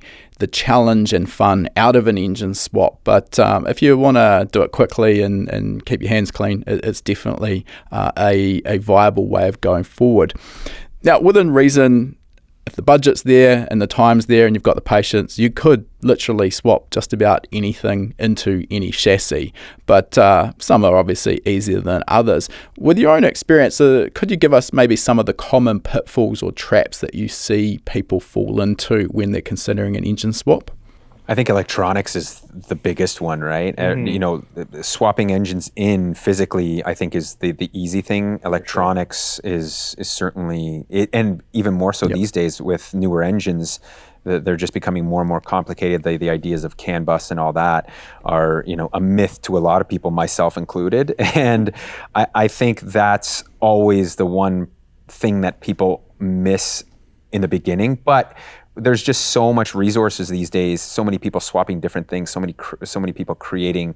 challenge and fun out of an engine swap, but if you want to do it quickly and keep your hands clean, it's definitely a viable way of going forward. Now, within reason, if the budget's there and the time's there and you've got the patience, you could literally swap just about anything into any chassis, but some are obviously easier than others. With your own experience, could you give us maybe some of the common pitfalls or traps that you see people fall into when they're considering an engine swap? I think electronics is the biggest one, right? Swapping engines in physically, I think, is the easy thing. Electronics is certainly it, and even more so these days with newer engines. They're just becoming more and more complicated. The ideas of CAN bus and all that are, a myth to a lot of people, myself included. And I think that's always the one thing that people miss in the beginning. But there's just so much resources these days, so many people swapping different things, so many people creating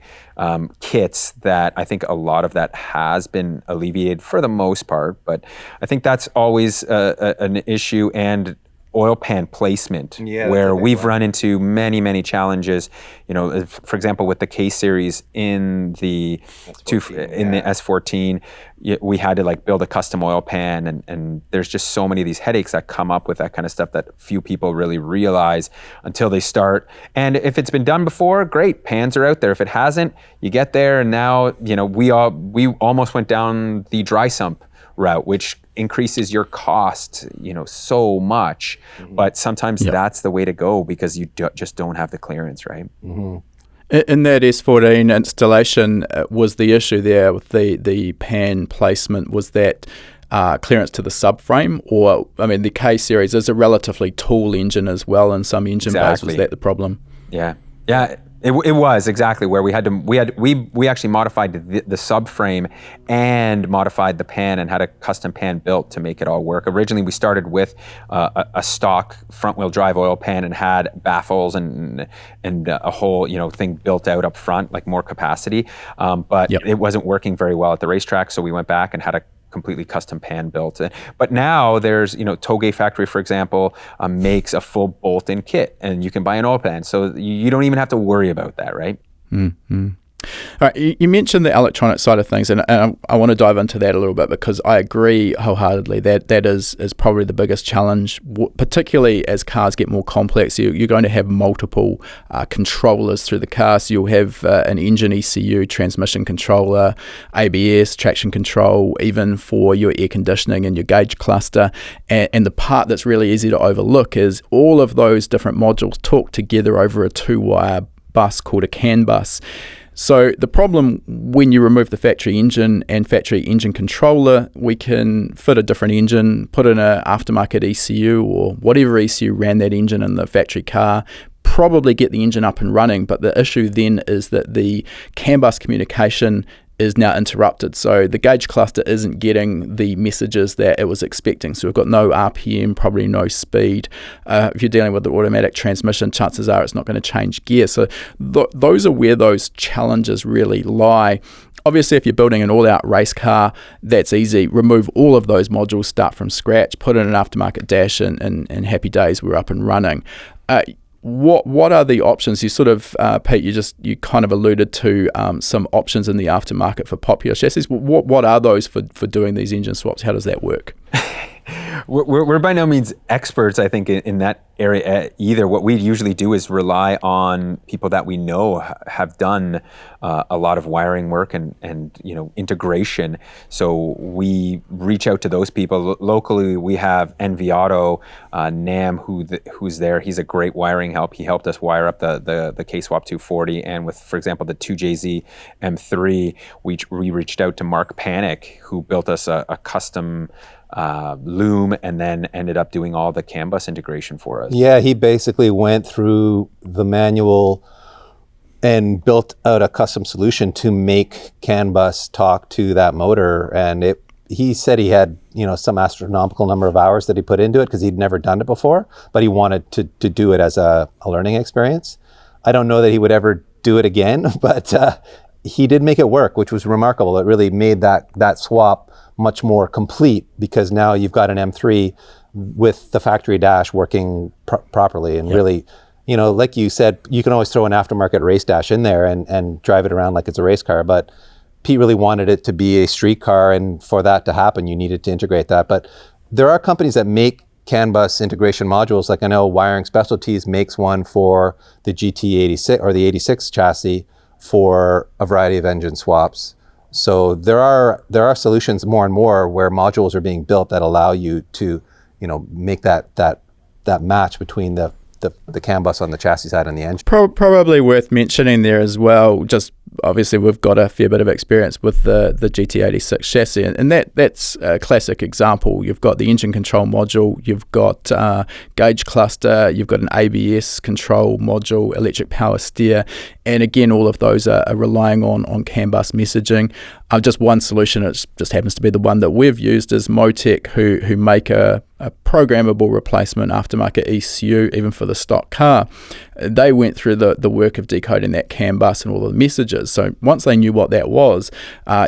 kits, that I think a lot of that has been alleviated for the most part. But I think that's always an issue. And oil pan placement, where we've run into many challenges. For example, with the K series in the S14, we had to build a custom oil pan, and there's just so many of these headaches that come up with that kind of stuff that few people really realize until they start. And if it's been done before, great, pans are out there. If it hasn't, you get there, and now we almost went down the dry sump route, which increases your cost, so much. But sometimes that's the way to go because you just don't have the clearance, right? In that S14 installation, was the issue there with the pan placement, was that clearance to the subframe? Or, the K series is a relatively tall engine as well, and some engine bays, was that the problem? Yeah. It was exactly where we actually modified the subframe and modified the pan and had a custom pan built to make it all work. Originally, we started with a stock front-wheel drive oil pan and had baffles and a whole thing built out up front, like more capacity. But it wasn't working very well at the racetrack, so we went back and had a completely custom pan built. But now there's, Toge Factory, for example, makes a full bolt-in kit, and you can buy an oil pan. So you don't even have to worry about that, right? Mm-hmm. All right, you mentioned the electronic side of things, and I want to dive into that a little bit, because I agree wholeheartedly that is probably the biggest challenge, particularly as cars get more complex. You're going to have multiple controllers through the car. So you'll have an engine ECU, transmission controller, ABS, traction control, even for your air conditioning and your gauge cluster. And the part that's really easy to overlook is all of those different modules talk together over a 2-wire bus called a CAN bus. So the problem when you remove the factory engine and factory engine controller, we can fit a different engine, put in an aftermarket ECU or whatever ECU ran that engine in the factory car, probably get the engine up and running. But the issue then is that the CAN bus communication is now interrupted. So the gauge cluster isn't getting the messages that it was expecting. So we've got no RPM, probably no speed. If you're dealing with the automatic transmission, chances are it's not going to change gear. So those are where those challenges really lie. Obviously, if you're building an all-out race car, that's easy. Remove all of those modules, start from scratch, put in an aftermarket dash, and happy days, we're up and running. What are the options? You sort of, Pete, you kind of alluded to some options in the aftermarket for popular chassis. What are those for doing these engine swaps? How does that work? We're by no means experts, I think, in that area either. What we usually do is rely on people that we know have done a lot of wiring work and integration. So we reach out to those people. Locally, we have NV Nam, who's there. He's a great wiring help. He helped us wire up the K-Swap 240, and with, for example, the 2JZ M3, we reached out to Mark Panic, who built us a custom loom and then ended up doing all the CAN bus integration for us. Yeah, he basically went through the manual and built out a custom solution to make CAN bus talk to that motor. And he said he had, some astronomical number of hours that he put into it because he'd never done it before, but he wanted to do it as a learning experience. I don't know that he would ever do it again, but he did make it work, which was remarkable. It really made that swap much more complete because now you've got an M3 with the factory dash working properly and really, like you said, you can always throw an aftermarket race dash in there and drive it around like it's a race car, but Pete really wanted it to be a street car, and for that to happen, you needed to integrate that. But there are companies that make CAN bus integration modules. Like I know Wiring Specialties makes one for the GT86 or the 86 chassis for a variety of engine swaps. So there are solutions more and more where modules are being built that allow you to, make that match between the CAN bus on the chassis side and the engine. Probably worth mentioning there as well, just obviously we've got a fair bit of experience with the GT86 chassis, and that's a classic example. You've got the engine control module, you've got gauge cluster, you've got an ABS control module, electric power steer, and again, all of those are relying on CAN bus messaging. Just one solution, it just happens to be the one that we've used, is Motec, who make a programmable replacement aftermarket ECU even for the stock car. They went through the work of decoding that CAN bus and all the messages. So once they knew what that was,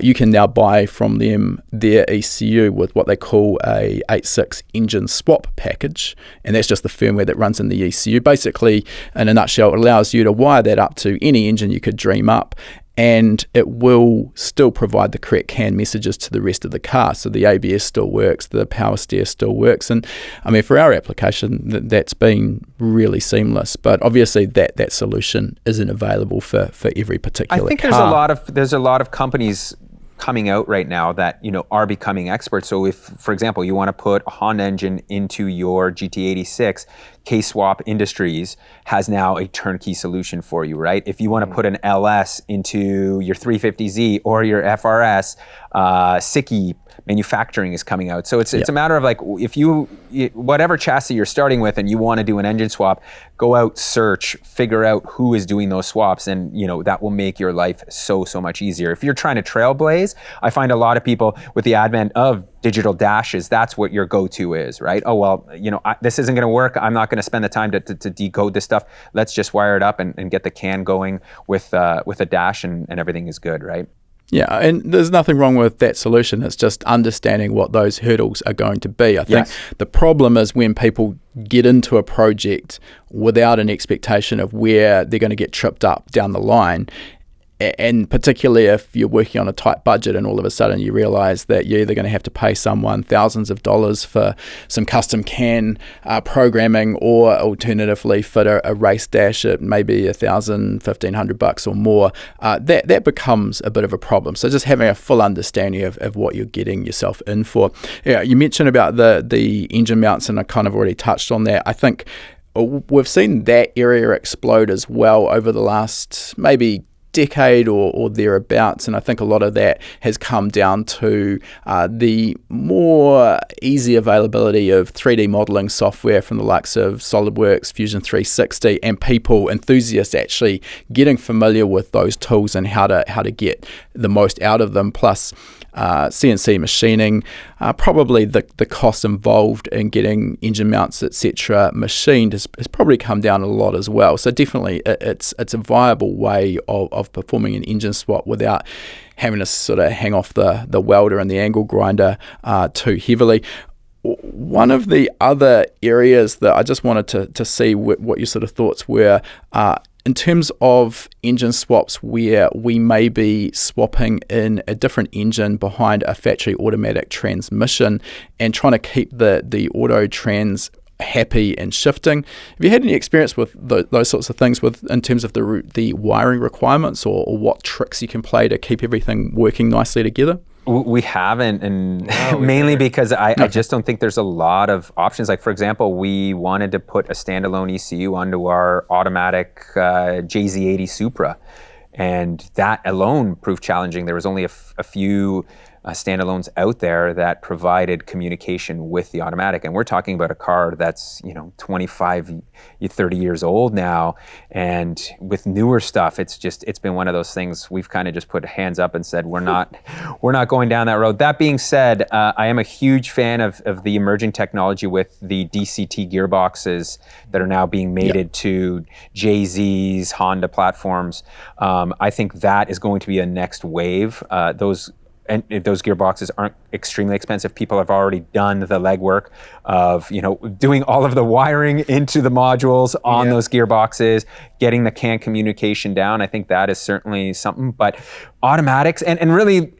you can now buy from them their ECU with what they call a 8.6 engine swap package, and that's just the firmware that runs in the ECU. Basically, in a nutshell, it allows you to wire that up to any engine you could dream up, and it will still provide the correct CAN messages to the rest of the car. So the ABS still works, the power steer still works, and I mean, for our application, that's been really seamless. But obviously, that solution isn't available for every particular car. I think there's a lot of companies coming out right now that are becoming experts. So if, for example, you want to put a Honda engine into your GT86, K-Swap Industries has now a turnkey solution for you, right? If you want to put an LS into your 350Z or your FRS, Siki Manufacturing is coming out. So it's a matter of like, if whatever chassis you're starting with and you want to do an engine swap, go out, search, figure out who is doing those swaps, and that will make your life so much easier. If you're trying to trailblaze, I find a lot of people with the advent of digital dashes, that's what your go-to is, right? Oh, well, this isn't going to work. I'm not going to spend the time to decode this stuff. Let's just wire it up and get the CAN going with a dash, and everything is good, right? Yeah, and there's nothing wrong with that solution. It's just understanding what those hurdles are going to be. I think the problem is when people get into a project without an expectation of where they're going to get tripped up down the line. And particularly if you're working on a tight budget and all of a sudden you realize that you're either going to have to pay someone thousands of dollars for some custom CAN programming, or alternatively fit a race dash at maybe $1,000, $1,500 or more, that becomes a bit of a problem. So just having a full understanding of what you're getting yourself in for. Yeah, you mentioned about the engine mounts, and I kind of already touched on that. I think we've seen that area explode as well over the last maybe decade or thereabouts, and I think a lot of that has come down to the more easy availability of 3D modeling software from the likes of SolidWorks, Fusion 360, and people, enthusiasts, actually getting familiar with those tools and how to get the most out of them. Plus CNC machining, probably the cost involved in getting engine mounts, etc., machined has probably come down a lot as well. So definitely it's a viable way of performing an engine swap without having to sort of hang off the welder and the angle grinder too heavily. One of the other areas that I just wanted to see what your sort of thoughts were in terms of engine swaps where we may be swapping in a different engine behind a factory automatic transmission and trying to keep the auto trans happy and shifting. Have you had any experience with those sorts of things in terms of the wiring requirements or what tricks you can play to keep everything working nicely together? We haven't, and mainly because I just don't think there's a lot of options. Like, for example, we wanted to put a standalone ECU onto our automatic JZ80 Supra, and that alone proved challenging. There was only a few standalones out there that provided communication with the automatic, and we're talking about a car that's 25, 30 years old now, and with newer stuff, it's been one of those things we've kind of just put hands up and said we're not going down that road. That being said, I am a huge fan of the emerging technology with the DCT gearboxes that are now being mated to JZ's, Honda platforms. I think that is going to be a next wave. Those gearboxes aren't extremely expensive. People have already done the legwork of, doing all of the wiring into the modules on those gearboxes, getting the CAN communication down. I think that is certainly something. But automatics, and really,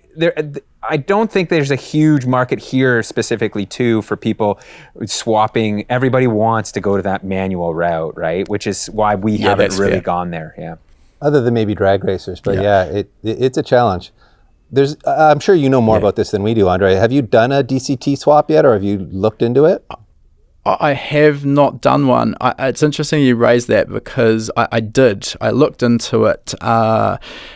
I don't think there's a huge market here specifically too for people swapping. Everybody wants to go to that manual route, right? Which is why we haven't really gone there. Yeah. Other than maybe drag racers, but it's a challenge. I'm sure you know more about this than we do, Andre. Have you done a DCT swap yet, or have you looked into it? I have not done one. It's interesting you raised that because I did. I looked into it. It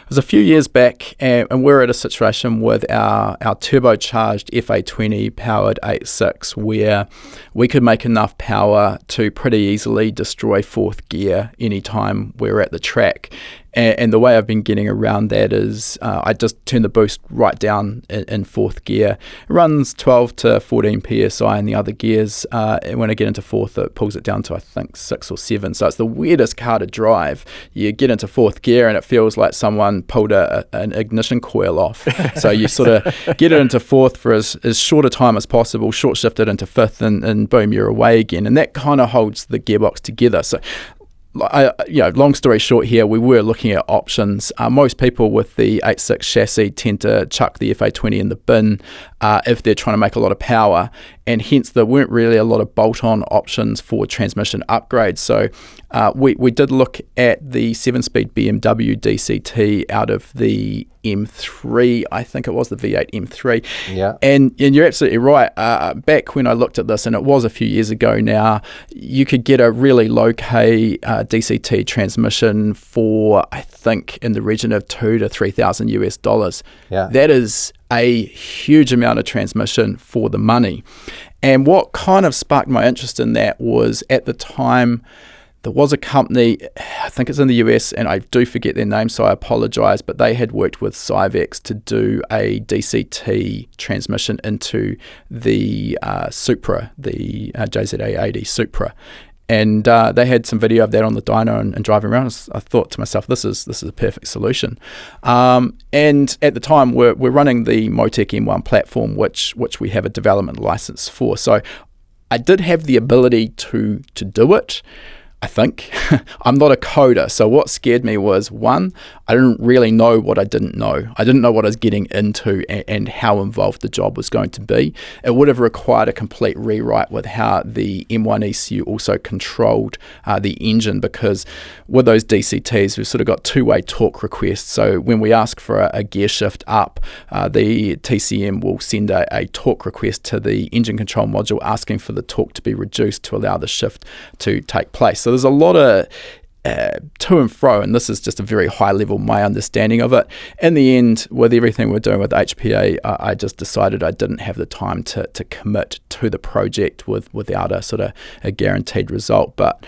was a few years back, and we're at a situation with our turbocharged FA20 powered 8.6 where we could make enough power to pretty easily destroy fourth gear anytime we're at the track. And the way I've been getting around that is I just turn the boost right down in fourth gear. It runs 12 to 14 PSI in the other gears. And when I get into fourth, it pulls it down to, I think, 6 or 7. So it's the weirdest car to drive. You get into fourth gear and it feels like someone pulled an ignition coil off. So you sort of get it into fourth for as short a time as possible, short shift it into fifth, and boom, you're away again. And that kind of holds the gearbox together. So long story short here, we were looking at options. Most people with the 8.6 chassis tend to chuck the FA20 in the bin if they're trying to make a lot of power, and hence there weren't really a lot of bolt-on options for transmission upgrades. So we did look at the 7-speed BMW DCT out of the M3, I think it was the V8 M3. Yeah. And you're absolutely right. Back when I looked at this, and it was a few years ago now, you could get a really low-K DCT transmission for, I think, in the region of $2,000 to $3,000 US. Yeah. That is a huge amount of transmission for the money. And what kind of sparked my interest in that was, at the time, there was a company, I think it's in the US, and I do forget their name, so I apologize, but they had worked with Syvex to do a DCT transmission into the Supra, the JZA80 Supra. And they had some video of that on the dyno and driving around. I thought to myself, this is a perfect solution. And at the time, we're running the Motec M1 platform, which we have a development license for. So I did have the ability to do it, I think. I'm not a coder, so what scared me was, one, I didn't really know what I didn't know. I didn't know what I was getting into and how involved the job was going to be. It would have required a complete rewrite with how the M1 ECU also controlled the engine, because with those DCTs, we've sort of got two-way torque requests. So when we ask for a gear shift up, the TCM will send a torque request to the engine control module asking for the torque to be reduced to allow the shift to take place. So there's a lot of to and fro, and this is just a very high level, my understanding of it. In the end, with everything we're doing with HPA, I just decided I didn't have the time to commit to the project without a sort of a guaranteed result. But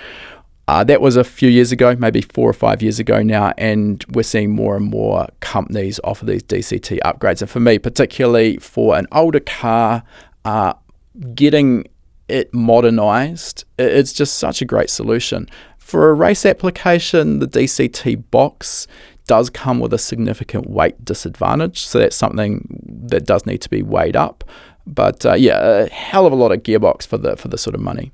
that was a few years ago, maybe 4 or 5 years ago now, and we're seeing more and more companies offer these DCT upgrades. And for me, particularly for an older car, getting it modernized, it's just such a great solution. For a race application, the DCT box does come with a significant weight disadvantage, so that's something that does need to be weighed up. But a hell of a lot of gearbox for the sort of money.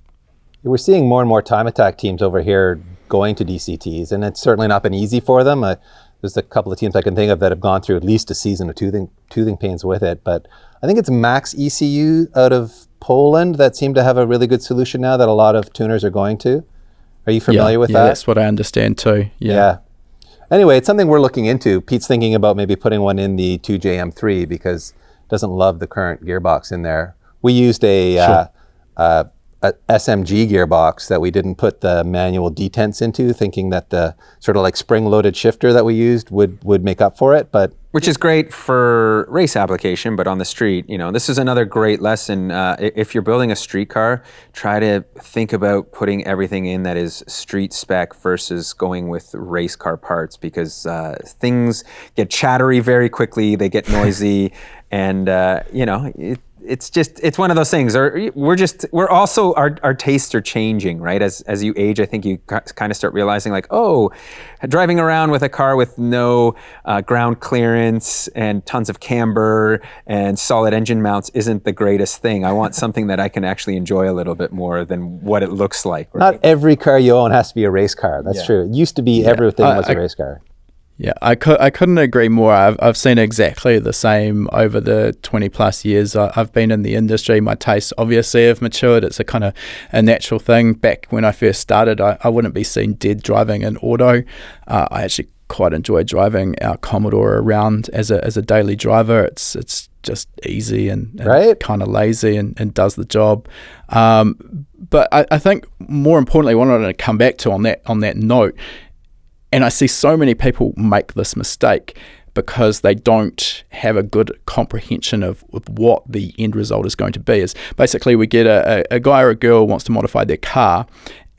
We're seeing more and more time attack teams over here going to DCTs, and it's certainly not been easy for them. There's a couple of teams I can think of that have gone through at least a season of toothing pains with it. But I think it's Max ECU out of Poland that seem to have a really good solution now that a lot of tuners are going to. Are you familiar with that? Yeah, that's what I understand too. Yeah. Anyway, it's something we're looking into. Pete's thinking about maybe putting one in the 2JM3 because he doesn't love the current gearbox in there. We used a SMG gearbox that we didn't put the manual detents into, thinking that the sort of like spring-loaded shifter that we used would make up for it, but which is great for race application, but on the street, this is another great lesson. If you're building a street car, try to think about putting everything in that is street spec versus going with race car parts, because things get chattery very quickly, they get noisy, and it's one of those things. We're also our tastes are changing, right? As you age, I think you kind of start realizing like, oh, driving around with a car with no ground clearance and tons of camber and solid engine mounts isn't the greatest thing. I want something that I can actually enjoy a little bit more than what it looks like. Right? Not every car you own has to be a race car. That's true. It used to be everything was a race car. Yeah, I couldn't agree more. I've seen exactly the same over the 20 plus years I've been in the industry. My tastes obviously have matured. It's a kind of a natural thing. Back when I first started, I wouldn't be seen dead driving an auto. I actually quite enjoy driving our Commodore around as a daily driver. It's just easy and kind of lazy and does the job. But I think more importantly, what I wanted to come back to on that note, and I see so many people make this mistake because they don't have a good comprehension of what the end result is going to be. Is basically we get a guy or a girl wants to modify their car,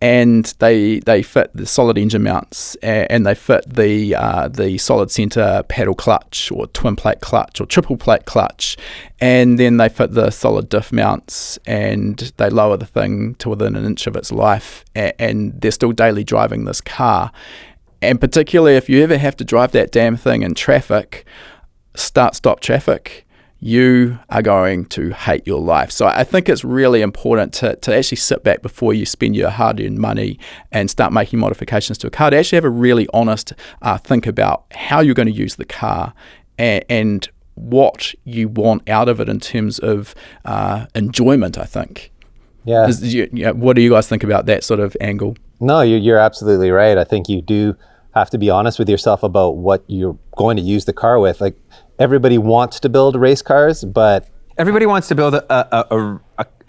and they fit the solid engine mounts and they fit the solid center paddle clutch or twin plate clutch or triple plate clutch, and then they fit the solid diff mounts and they lower the thing to within an inch of its life, and they're still daily driving this car. And particularly if you ever have to drive that damn thing in traffic, start-stop traffic, you are going to hate your life. So I think it's really important to actually sit back before you spend your hard-earned money and start making modifications to a car, to actually have a really honest think about how you're going to use the car and what you want out of it in terms of enjoyment, I think. Yeah. What do you guys think about that sort of angle? No, you're absolutely right. I think you do have to be honest with yourself about what you're going to use the car with. Like, everybody wants to build race cars, but everybody wants to build a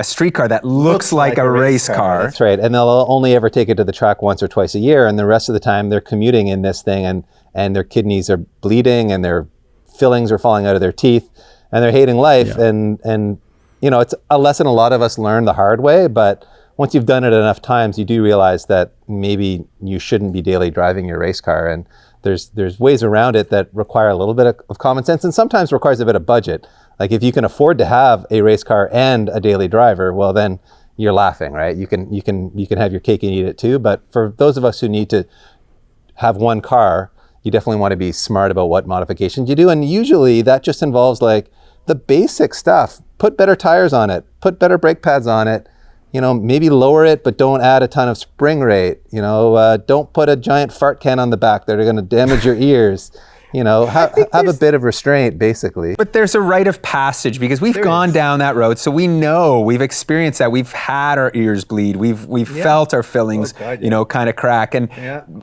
street car that looks like a race car. That's right. And they'll only ever take it to the track once or twice a year, and the rest of the time they're commuting in this thing, and their kidneys are bleeding and their fillings are falling out of their teeth and they're hating life. Yeah. And it's a lesson a lot of us learn the hard way, but once you've done it enough times, you do realize that maybe you shouldn't be daily driving your race car. And there's ways around it that require a little bit of common sense, and sometimes requires a bit of budget. Like, if you can afford to have a race car and a daily driver, well, then you're laughing, right? You can have your cake and eat it too. But for those of us who need to have one car, you definitely want to be smart about what modifications you do. And usually that just involves like the basic stuff. Put better tires on it, put better brake pads on it, maybe lower it, but don't add a ton of spring rate. Don't put a giant fart can on the back that are going to damage your ears. Have a bit of restraint, basically. But there's a rite of passage, because we've gone down that road, so we know, we've experienced that. We've had our ears bleed. We've felt our fillings, kind of crack. And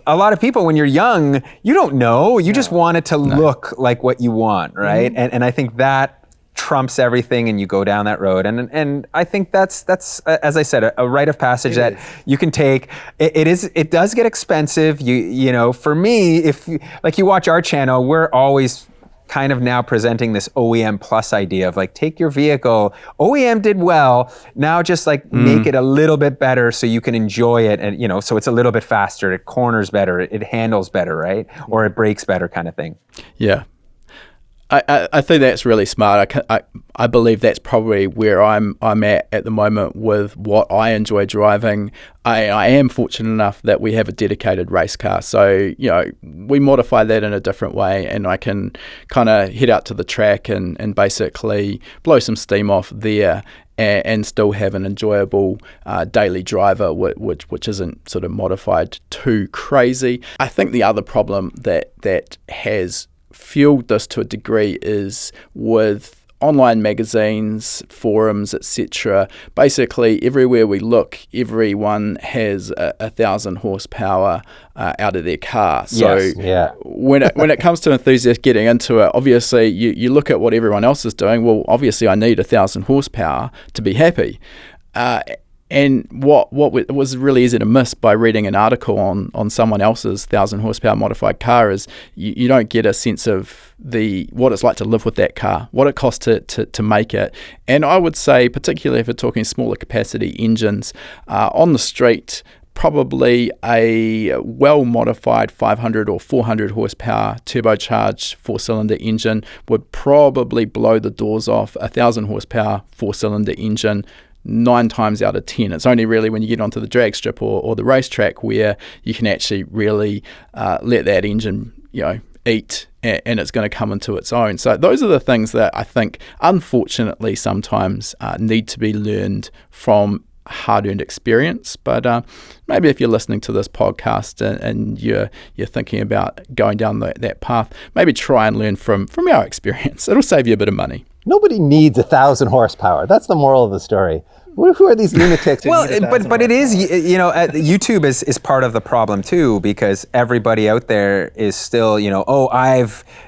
a lot of people, when you're young, you don't know. You just want it to look like what you want, right? Mm-hmm. And I think that trumps everything, and you go down that road, and I think that's as I said, a rite of passage that you can take. It does get expensive. For me, if you watch our channel, we're always kind of now presenting this OEM plus idea of like, take your vehicle, OEM did well, now just like make it a little bit better so you can enjoy it, and so it's a little bit faster, it corners better, it handles better, right? Or it brakes better, kind of thing. Yeah. I think that's really smart. I believe that's probably where I'm at the moment with what I enjoy driving. I am fortunate enough that we have a dedicated race car, so we modify that in a different way, and I can kind of head out to the track and basically blow some steam off there. And still have an enjoyable daily driver, which isn't sort of modified too crazy. I think the other problem that has fueled this to a degree is with online magazines, forums, etc. Basically, everywhere we look, everyone has 1,000 horsepower out of their car. So when it comes to enthusiasts getting into it, obviously you look at what everyone else is doing. Well, obviously I need 1,000 horsepower to be happy. And what was really easy to miss by reading an article on someone else's 1,000 horsepower modified car is you don't get a sense of what it's like to live with that car, what it costs to make it. And I would say, particularly if we're talking smaller capacity engines, on the street, probably a well-modified 500 or 400 horsepower turbocharged four-cylinder engine would probably blow the doors off a 1,000 horsepower four-cylinder engine 9 times out of 10. It's only really when you get onto the drag strip or the racetrack where you can actually really let that engine, eat, and it's going to come into its own. So those are the things that I think, unfortunately, sometimes need to be learned from hard-earned experience. But maybe if you're listening to this podcast and you're thinking about going down that path, maybe try and learn from our experience. It'll save you a bit of money. Nobody needs 1,000 horsepower. That's the moral of the story. Who are these lunatics? Well, but it is, YouTube is part of the problem too, because everybody out there is still,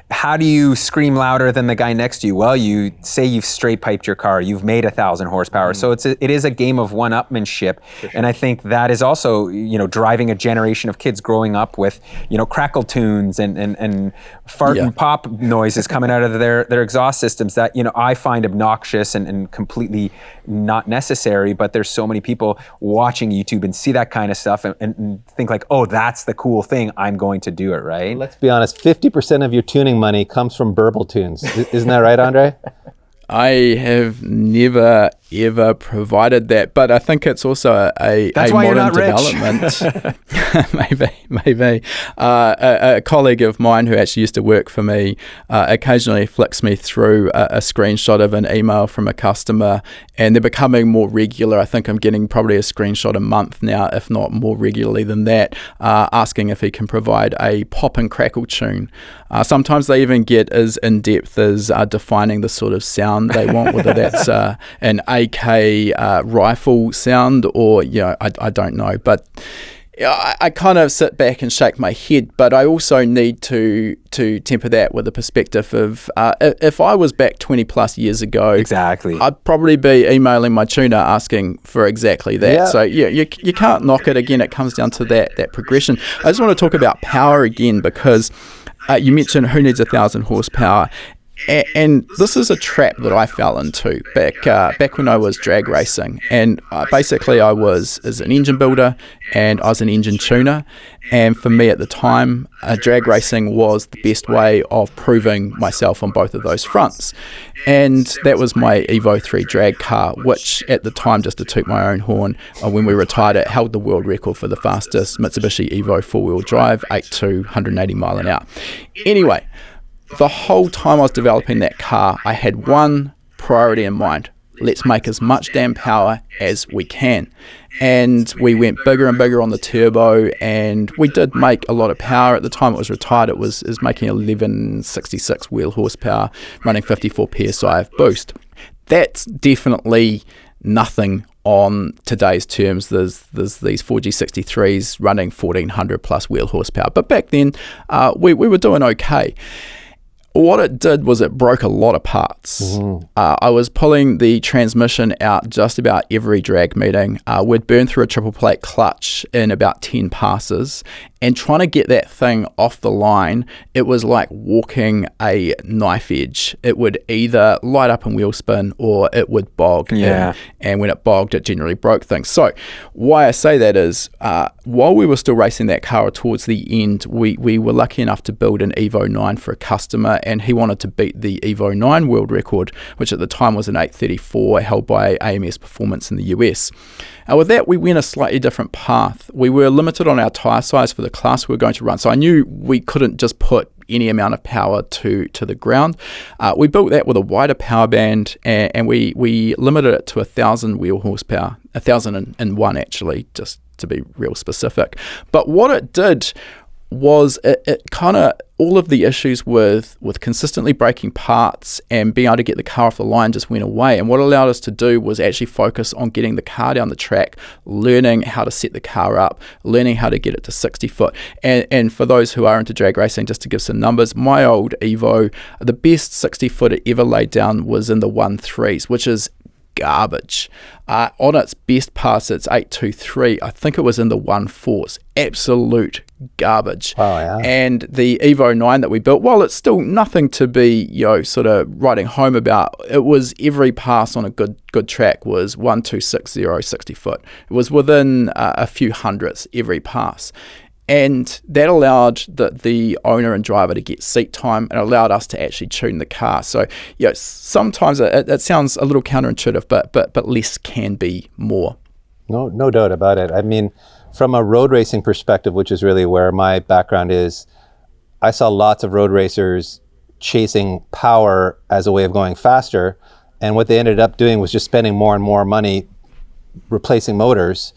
how do you scream louder than the guy next to you? Well, you say you've straight piped your car, you've made 1,000 horsepower. So it is a game of one-upmanship. Sure. And I think that is also, driving a generation of kids growing up with, crackle tunes and fart and pop noises coming out of their exhaust systems that, I find obnoxious and completely not necessary. But there's so many people watching YouTube and see that kind of stuff and think like, oh, that's the cool thing, I'm going to do it, right? Let's be honest, 50% of your tuning money comes from burble tunes. Isn't that right, Andre? I have never ever provided that, but I think it's also a modern development. maybe. A colleague of mine who actually used to work for me occasionally flicks me through a screenshot of an email from a customer, and they're becoming more regular. I think I'm getting probably a screenshot a month now, if not more regularly than that, asking if he can provide a pop and crackle tune. Sometimes they even get as in-depth as defining the sort of sound they want, whether that's an AK rifle sound or, I don't know. But I kind of sit back and shake my head, but I also need to temper that with the perspective of if I was back 20 plus years ago, exactly, I'd probably be emailing my tuner asking for exactly that. Yeah. So you can't knock it. Again, it comes down to that progression. I just want to talk about power again, because you mentioned who needs 1,000 horsepower. And this is a trap that I fell into back when I was drag racing. And basically I was as an engine builder and I was an engine tuner. And for me at the time, drag racing was the best way of proving myself on both of those fronts. And that was my Evo 3 drag car, which at the time, just to toot my own horn, when we retired it, held the world record for the fastest Mitsubishi Evo 4-wheel drive, 8.2, 180 mile an hour. Anyway, the whole time I was developing that car, I had one priority in mind. Let's make as much damn power as we can. And we went bigger and bigger on the turbo, and we did make a lot of power. At the time it was retired, it was making 1166 wheel horsepower, running 54 PSI of boost. That's definitely nothing on today's terms. There's these 4G63s running 1400 plus wheel horsepower. But back then, we were doing okay. What it did was it broke a lot of parts. Mm-hmm. I was pulling the transmission out just about every drag meeting. We'd burn through a triple plate clutch in about 10 passes. And trying to get that thing off the line, it was like walking a knife edge. It would either light up in wheel spin or it would bog. Yeah. And when it bogged, it generally broke things. So why I say that is, while we were still racing that car towards the end, we were lucky enough to build an Evo 9 for a customer, and he wanted to beat the Evo 9 world record, which at the time was an 8:34 held by AMS Performance in the US. With that, we went a slightly different path. We were limited on our tyre size for the class we were going to run, so I knew we couldn't just put any amount of power to the ground. We built that with a wider power band, and we limited it to 1,000 wheel horsepower, 1,001 actually, just to be real specific. But what it did was it kind of, all of the issues with consistently breaking parts and being able to get the car off the line just went away. And what it allowed us to do was actually focus on getting the car down the track, learning how to set the car up, learning how to get it to 60 foot. And for those who are into drag racing, just to give some numbers, my old Evo, the best 60 foot it ever laid down was in the 1.3s, which is garbage. On its best pass, it's 8.23. I think it was in the 1.4s. Absolute garbage. Wow, yeah. And the Evo 9 that we built, while it's still nothing to be, sort of writing home about, it was every pass on a good track was 1.260 60 foot. It was within a few hundredths every pass. And that allowed the owner and driver to get seat time, and allowed us to actually tune the car. So, sometimes it sounds a little counterintuitive, but less can be more. No doubt about it. I mean, from a road racing perspective, which is really where my background is, I saw lots of road racers chasing power as a way of going faster, and what they ended up doing was just spending more and more money replacing motors,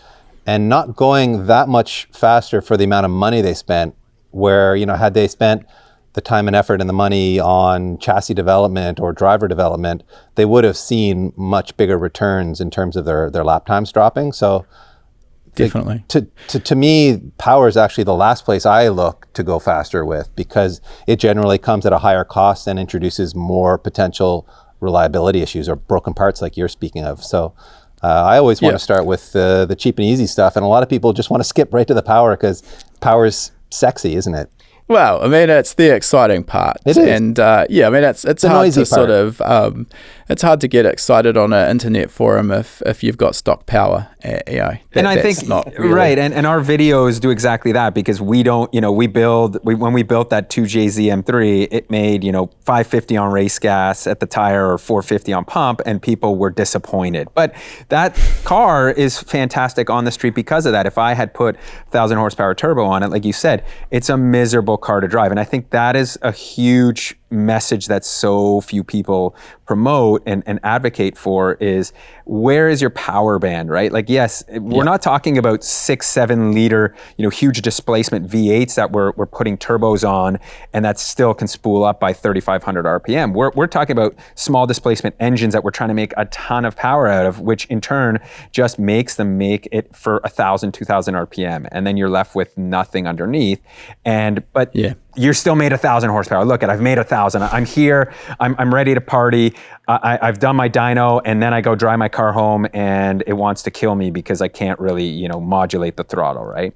and not going that much faster for the amount of money they spent, where, had they spent the time and effort and the money on chassis development or driver development, they would have seen much bigger returns in terms of their lap times dropping. So definitely. To me, power is actually the last place I look to go faster with, because it generally comes at a higher cost and introduces more potential reliability issues or broken parts like you're speaking of. So I always want to start with the cheap and easy stuff, and a lot of people just want to skip right to the power because power's sexy, isn't it? Well, I mean, it's the exciting part. It is. And I mean, it's hard to part. sort of, it's hard to get excited on an internet forum if you've got stock power. And I think, not really. right, and our videos do exactly that, because we don't, when we built that 2JZM3, it made, 550 on race gas at the tire or 450 on pump, and people were disappointed. But that car is fantastic on the street because of that. If I had put 1,000 horsepower turbo on it, like you said, it's a miserable car to drive. And I think that is a huge message that so few people promote and advocate for, is where is your power band, right? Like, yes, we're not talking about 6-7 liter, huge displacement V8s that we're putting turbos on, and that still can spool up by 3,500 RPM. We're talking about small displacement engines that we're trying to make a ton of power out of, which in turn just makes them make it for 1,000, 2,000 RPM, and then you're left with nothing underneath. But you're still made 1,000 horsepower. Look, I've made 1,000. I'm here. I'm ready to party. I've done my dyno, and then I go drive my car home, and it wants to kill me because I can't really, modulate the throttle, right?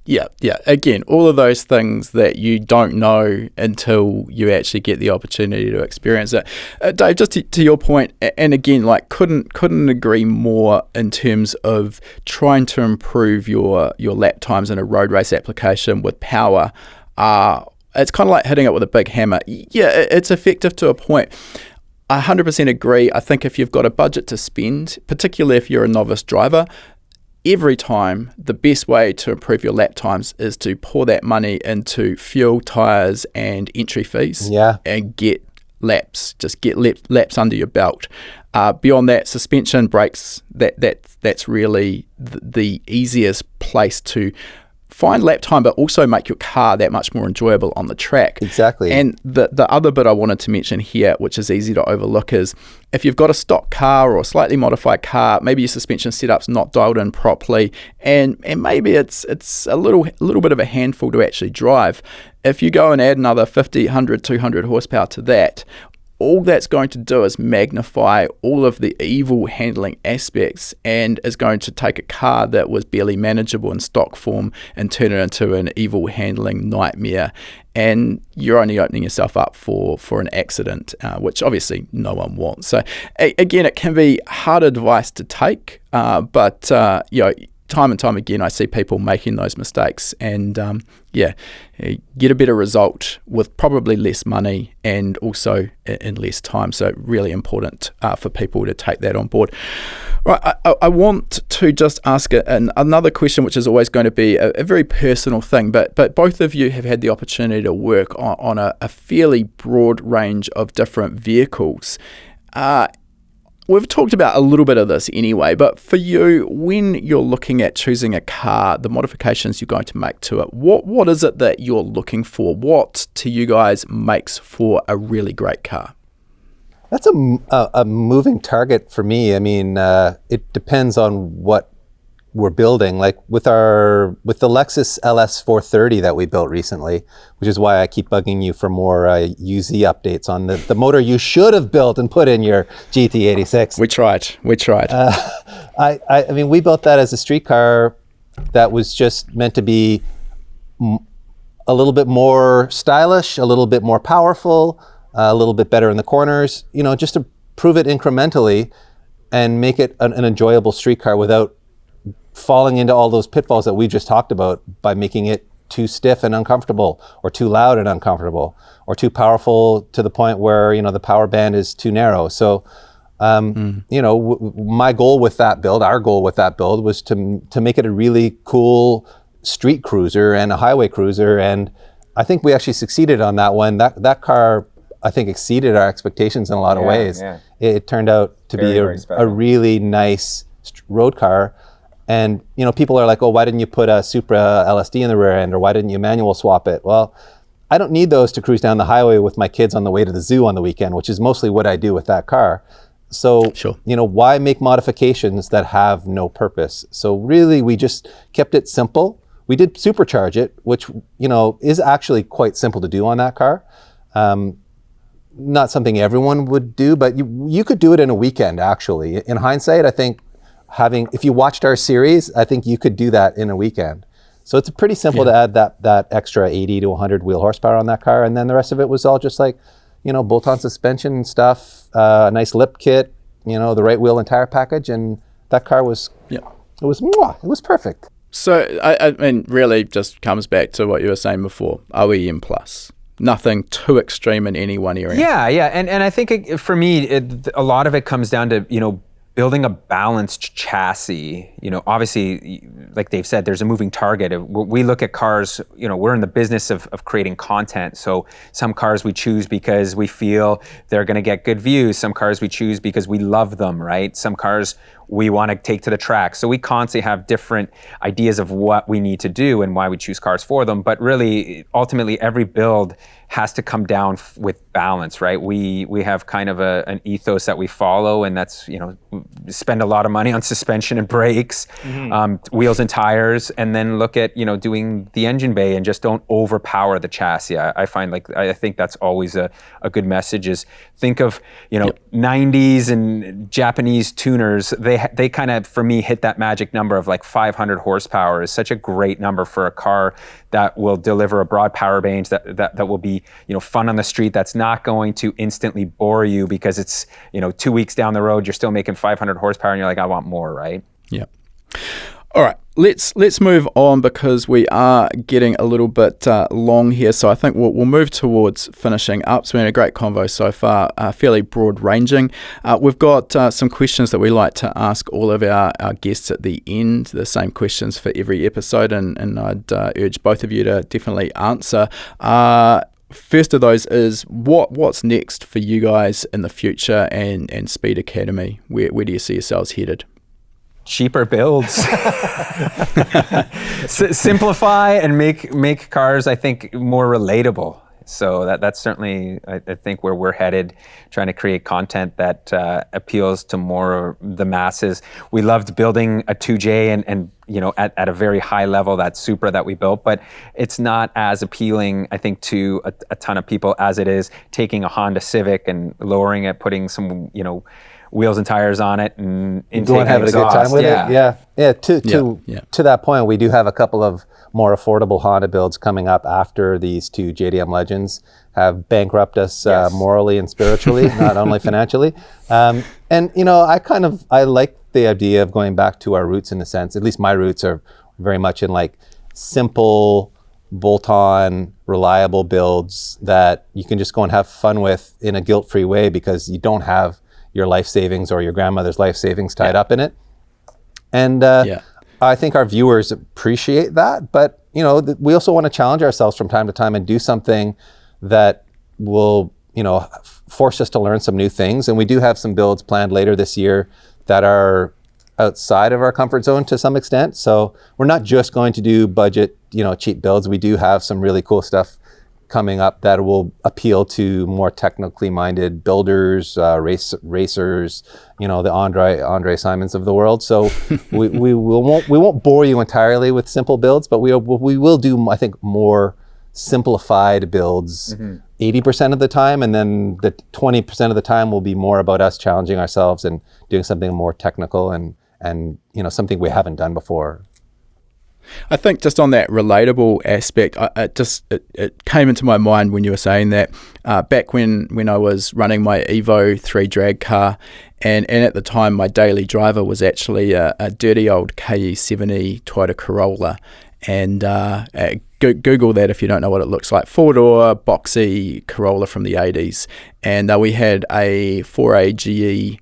Yeah. Again, all of those things that you don't know until you actually get the opportunity to experience it. Dave, just to your point, and again, like couldn't agree more in terms of trying to improve your lap times in a road race application with power. It's kind of like hitting it with a big hammer. Yeah, it's effective to a point. I 100% agree. I think if you've got a budget to spend, particularly if you're a novice driver, every time the best way to improve your lap times is to pour that money into fuel, tyres and entry fees and get laps. Just get laps under your belt. Beyond that, suspension, brakes, that's really the easiest place to find lap time, but also make your car that much more enjoyable on the track. Exactly. And the other bit I wanted to mention here, which is easy to overlook, is if you've got a stock car or a slightly modified car, maybe your suspension setup's not dialed in properly, and maybe it's a little bit of a handful to actually drive. If you go and add another 50, 100, 200 horsepower to that, all that's going to do is magnify all of the evil handling aspects and is going to take a car that was barely manageable in stock form and turn it into an evil handling nightmare. And you're only opening yourself up for an accident, which obviously no one wants. So again, it can be hard advice to take, but time and time again, I see people making those mistakes and get a better result with probably less money and also in less time. So really important for people to take that on board. Right, I want to just ask another question, which is always going to be a very personal thing, but both of you have had the opportunity to work on a fairly broad range of different vehicles. We've talked about a little bit of this anyway, but for you, when you're looking at choosing a car, the modifications you're going to make to it, what is it that you're looking for? What, to you guys, makes for a really great car? That's a moving target for me. I mean, it depends on what we're building. Like with the Lexus LS 430 that we built recently, which is why I keep bugging you for more UZ updates on the motor you should have built and put in your GT86. We tried. I mean, we built that as a street car that was just meant to be a little bit more stylish, a little bit more powerful, a little bit better in the corners, just to prove it incrementally and make it an enjoyable street car without falling into all those pitfalls that we just talked about by making it too stiff and uncomfortable, or too loud and uncomfortable, or too powerful to the point where, the power band is too narrow. So, my goal with that build, our goal with that build was to make it a really cool street cruiser and a highway cruiser. And I think we actually succeeded on that one. That car, I think, exceeded our expectations in a lot of ways. Yeah. It turned out to be a really nice road car. And, people are like, oh, why didn't you put a Supra LSD in the rear end, or why didn't you manual swap it? Well, I don't need those to cruise down the highway with my kids on the way to the zoo on the weekend, which is mostly what I do with that car. So, sure. Why make modifications that have no purpose? So really, we just kept it simple. We did supercharge it, which, is actually quite simple to do on that car. Not something everyone would do, but you could do it in a weekend, actually. In hindsight, I think if you watched our series, I think you could do that in a weekend. So it's pretty simple to add that extra 80 to 100 wheel horsepower on that car. And then the rest of it was all just like, bolt-on suspension and stuff, a nice lip kit, the right wheel and tire package. And that car was, it was perfect. So, I mean, really just comes back to what you were saying before, OEM plus. Nothing too extreme in any one area. Yeah. And I think for me, a lot of it comes down to, building a balanced chassis. Obviously, like Dave said, there's a moving target. We look at cars, we're in the business of creating content. So some cars we choose because we feel they're going to get good views. Some cars we choose because we love them, right? Some cars we want to take to the track. So we constantly have different ideas of what we need to do and why we choose cars for them. But really, ultimately, every build has to come down with balance, right? We have kind of an ethos that we follow, and that's, spend a lot of money on suspension and brakes, wheels and tires, and then look at, doing the engine bay and just don't overpower the chassis. I find I think that's always a good message is think of, 90s and Japanese tuners, they kind of, for me, hit that magic number of like 500 horsepower is such a great number for a car that will deliver a broad power range that will be, fun on the street. That's not going to instantly bore you because it's, 2 weeks down the road, you're still making 500 horsepower and you're like, I want more, right? Yeah. All right, let's move on because we are getting a little bit long here. So I think we'll move towards finishing up. So we're in a great convo so far, fairly broad ranging. We've got some questions that we like to ask all of our guests at the end, the same questions for every episode, and I'd urge both of you to definitely answer. First of those is what's next for you guys in the future and Speed Academy? Where do you see yourselves headed? Cheaper builds. Simplify and make cars, I think, more relatable. So that's certainly, I think, where we're headed, trying to create content that appeals to more of the masses. We loved building a 2J and at a very high level, that Supra that we built, but it's not as appealing, I think, to a ton of people as it is taking a Honda Civic and lowering it, putting some, wheels and tires on it, and going having a good time with it. Yeah. To that point, we do have a couple of more affordable Honda builds coming up after these two Jdm Legends have bankrupt us morally and spiritually, not only financially. And I like the idea of going back to our roots in a sense. At least my roots are very much in like simple, bolt-on, reliable builds that you can just go and have fun with in a guilt-free way because you don't have your life savings or your grandmother's life savings tied up in it. And I think our viewers appreciate that, but we also want to challenge ourselves from time to time and do something that will, force us to learn some new things. And we do have some builds planned later this year that are outside of our comfort zone to some extent. So we're not just going to do budget, cheap builds. We do have some really cool stuff coming up that will appeal to more technically minded builders, racers, the Andre Simons of the world. So we won't bore you entirely with simple builds, but we will do, I think, more simplified builds 80% of the time, and then the 20% of the time will be more about us challenging ourselves and doing something more technical and something we haven't done before. I think just on that relatable aspect, it came into my mind when you were saying that back when I was running my Evo 3 drag car, and at the time my daily driver was actually a dirty old KE70 Toyota Corolla. And Google that if you don't know what it looks like. Four-door, boxy Corolla from the 80s. And we had a 4AGE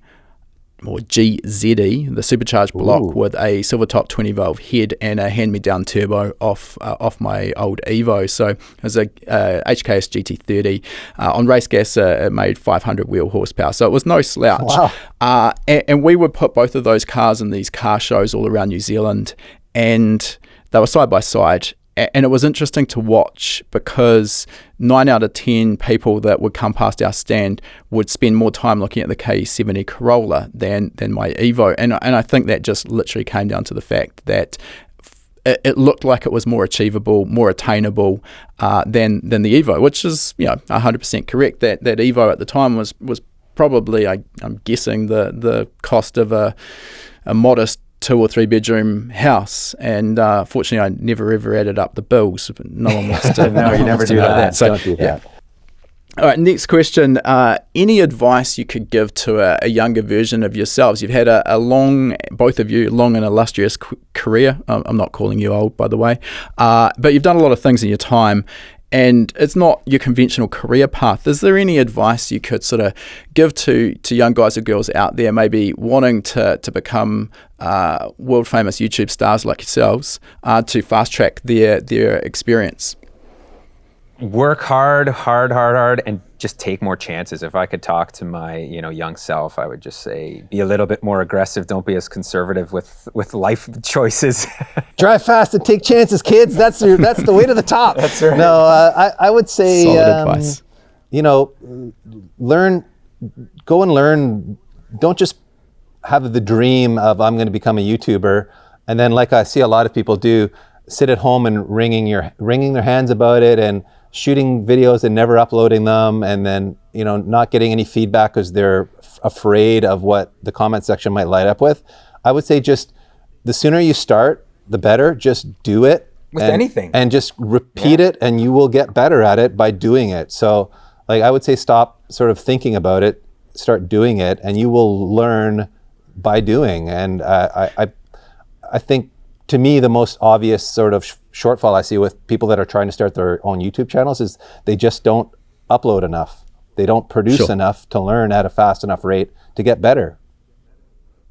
or GZE, the supercharged block with a silver top 20-valve head and a hand-me-down turbo off my old Evo. So it was a HKS GT30. On race gas, it made 500 wheel horsepower. So it was no slouch. Wow. And we would put both of those cars in these car shows all around New Zealand, and they were side by side. And it was interesting to watch because 9 out of 10 people that would come past our stand would spend more time looking at the KE70 Corolla than my Evo. And I think that just literally came down to the fact that it looked like it was more achievable, more attainable than the Evo, which is 100% correct. That Evo at the time was probably, I'm guessing, the cost of a modest 2 or 3 bedroom house, and fortunately I never ever added up the bills. No one wants to. No, you never do that. So, don't do that. All right, next question. Any advice you could give to a younger version of yourselves? You've had both of you, long and illustrious career. I'm not calling you old, by the way, but you've done a lot of things in your time, and it's not your conventional career path. Is there any advice you could sort of give to young guys or girls out there maybe wanting to become world famous YouTube stars like yourselves to fast track their experience? Work hard, and just take more chances. If I could talk to my young self, I would just say be a little bit more aggressive. Don't be as conservative with life choices. Drive fast and take chances, kids. That's the way to the top. That's right. No, I would say solid advice. Go and learn. Don't just have the dream of I'm going to become a YouTuber, and then like I see a lot of people do, sit at home and wringing their hands about it and shooting videos and never uploading them, and then not getting any feedback because they're afraid of what the comment section might light up with. I would say just the sooner you start, the better. Just do it with anything, and just repeat it, and you will get better at it by doing it. So, I would say stop sort of thinking about it, start doing it, and you will learn by doing. And I think, to me, the most obvious sort of shortfall I see with people that are trying to start their own YouTube channels is they just don't upload enough. They don't produce enough to learn at a fast enough rate to get better.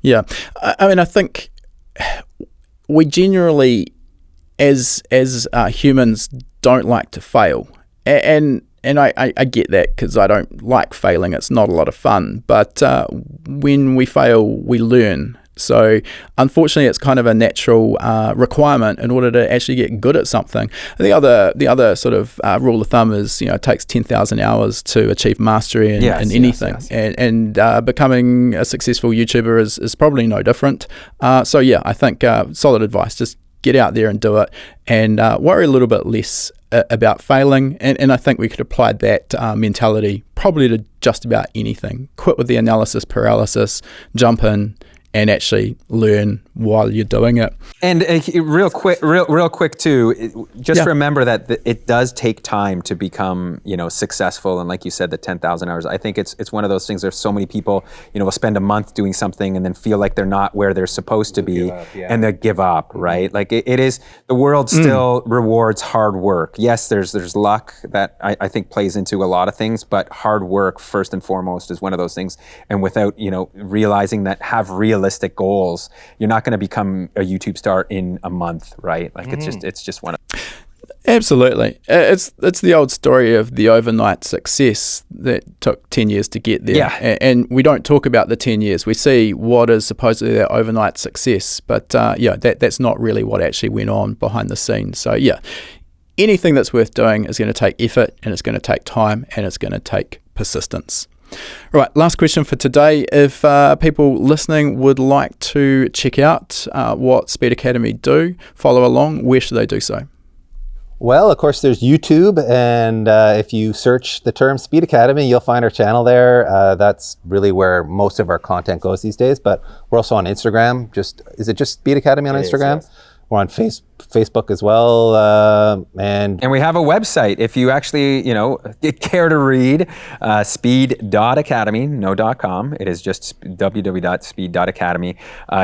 Yeah. I mean, I think we generally, as humans, don't like to fail. And I get that because I don't like failing. It's not a lot of fun. But when we fail, we learn. So unfortunately, it's kind of a natural requirement in order to actually get good at something. And the other sort of rule of thumb is, it takes 10,000 hours to achieve mastery in anything. Yes. And becoming a successful YouTuber is probably no different. So yeah, I think solid advice. Just get out there and do it, and worry a little bit less about failing. And I think we could apply that mentality probably to just about anything. Quit with the analysis paralysis, jump in and actually learn while you're doing it. And real quick too, just remember that it does take time to become, successful. And like you said, the 10,000 hours, I think it's one of those things. There's so many people, will spend a month doing something and then feel like they're not where they're supposed to be, and they give up, right? Like it is, the world still rewards hard work. Yes, there's luck that I think plays into a lot of things, but hard work first and foremost is one of those things. And without, realizing that, have realistic goals, you're not going to become a YouTube star in a month, right? Like it's just one of. Absolutely. It's the old story of the overnight success that took 10 years to get there. Yeah. And we don't talk about the 10 years. We see what is supposedly that overnight success, but that's not really what actually went on behind the scenes. So anything that's worth doing is going to take effort, and it's going to take time, and it's going to take persistence. Right, last question for today. If people listening would like to check out what Speed Academy do, follow along, where should they do so? Well, of course, there's YouTube, and if you search the term Speed Academy, you'll find our channel there. That's really where most of our content goes these days, but we're also on Instagram. Is it just Speed Academy on Instagram? Yes. We're on Facebook as well, and we have a website. If you actually, care to read, speed.academy, no .com. It is just www.speed.academy.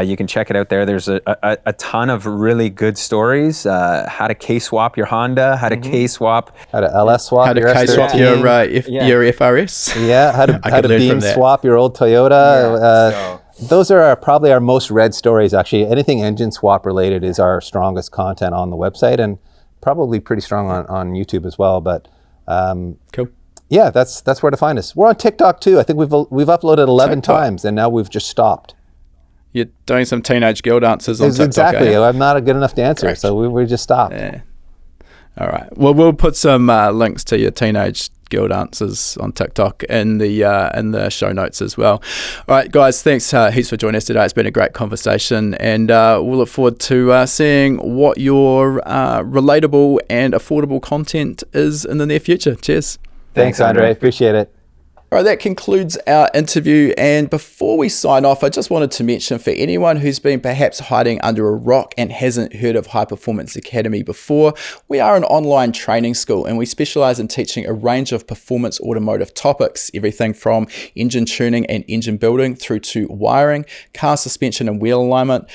You can check it out there. There's a ton of really good stories. How to K-swap your Honda, how to K-swap. How to LS swap your K-swap your FRS. Yeah, how to beam swap your old Toyota. Those are probably our most read stories, actually. Anything engine swap related is our strongest content on the website, and probably pretty strong on YouTube as well. But cool. Yeah, that's where to find us. We're on TikTok too. I think we've uploaded 11 times, and now we've just stopped. You're doing some teenage girl dances on TikTok. Exactly. I'm not a good enough dancer, so we just stopped. Yeah. All right. Well, we'll put some links to your teenage girl dances on TikTok in the show notes as well. All right, guys, thanks heaps for joining us today. It's been a great conversation, and we'll look forward to seeing what your relatable and affordable content is in the near future. Cheers. Thanks, Andre. Appreciate it. All right, that concludes our interview. And before we sign off, I just wanted to mention, for anyone who's been perhaps hiding under a rock and hasn't heard of High Performance Academy before, we are an online training school, and we specialize in teaching a range of performance automotive topics, everything from engine tuning and engine building through to wiring, car suspension and wheel alignment,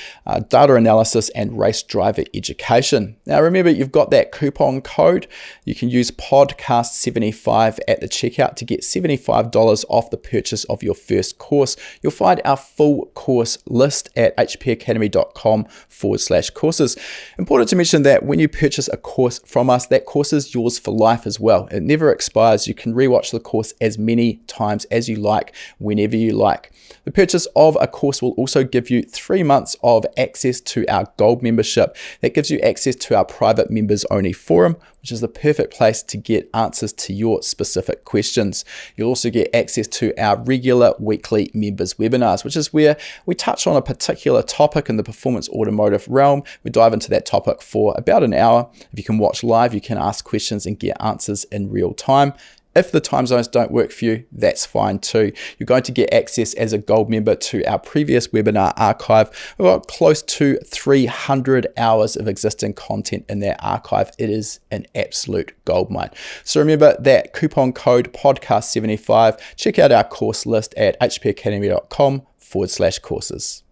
data analysis, and race driver education. Now, remember, you've got that coupon code. You can use podcast75 at the checkout to get $75 off the purchase of your first course. You'll find our full course list at hpacademy.com/courses. Important to mention that when you purchase a course from us, that course is yours for life as well. It never expires. You can rewatch the course as many times as you like, whenever you like. The purchase of a course will also give you 3 months of access to our gold membership. That gives you access to our private members only forum, which is the perfect place to get answers to your specific questions. You'll also get access to our regular weekly members webinars, which is where we touch on a particular topic in the performance automotive realm. We dive into that topic for about an hour. If you can watch live, you can ask questions and get answers in real time. If the time zones don't work for you, that's fine too. You're going to get access as a gold member to our previous webinar archive. We've got close to 300 hours of existing content in that archive. It is an absolute goldmine. So remember that coupon code podcast75. Check out our course list at hpacademy.com/courses.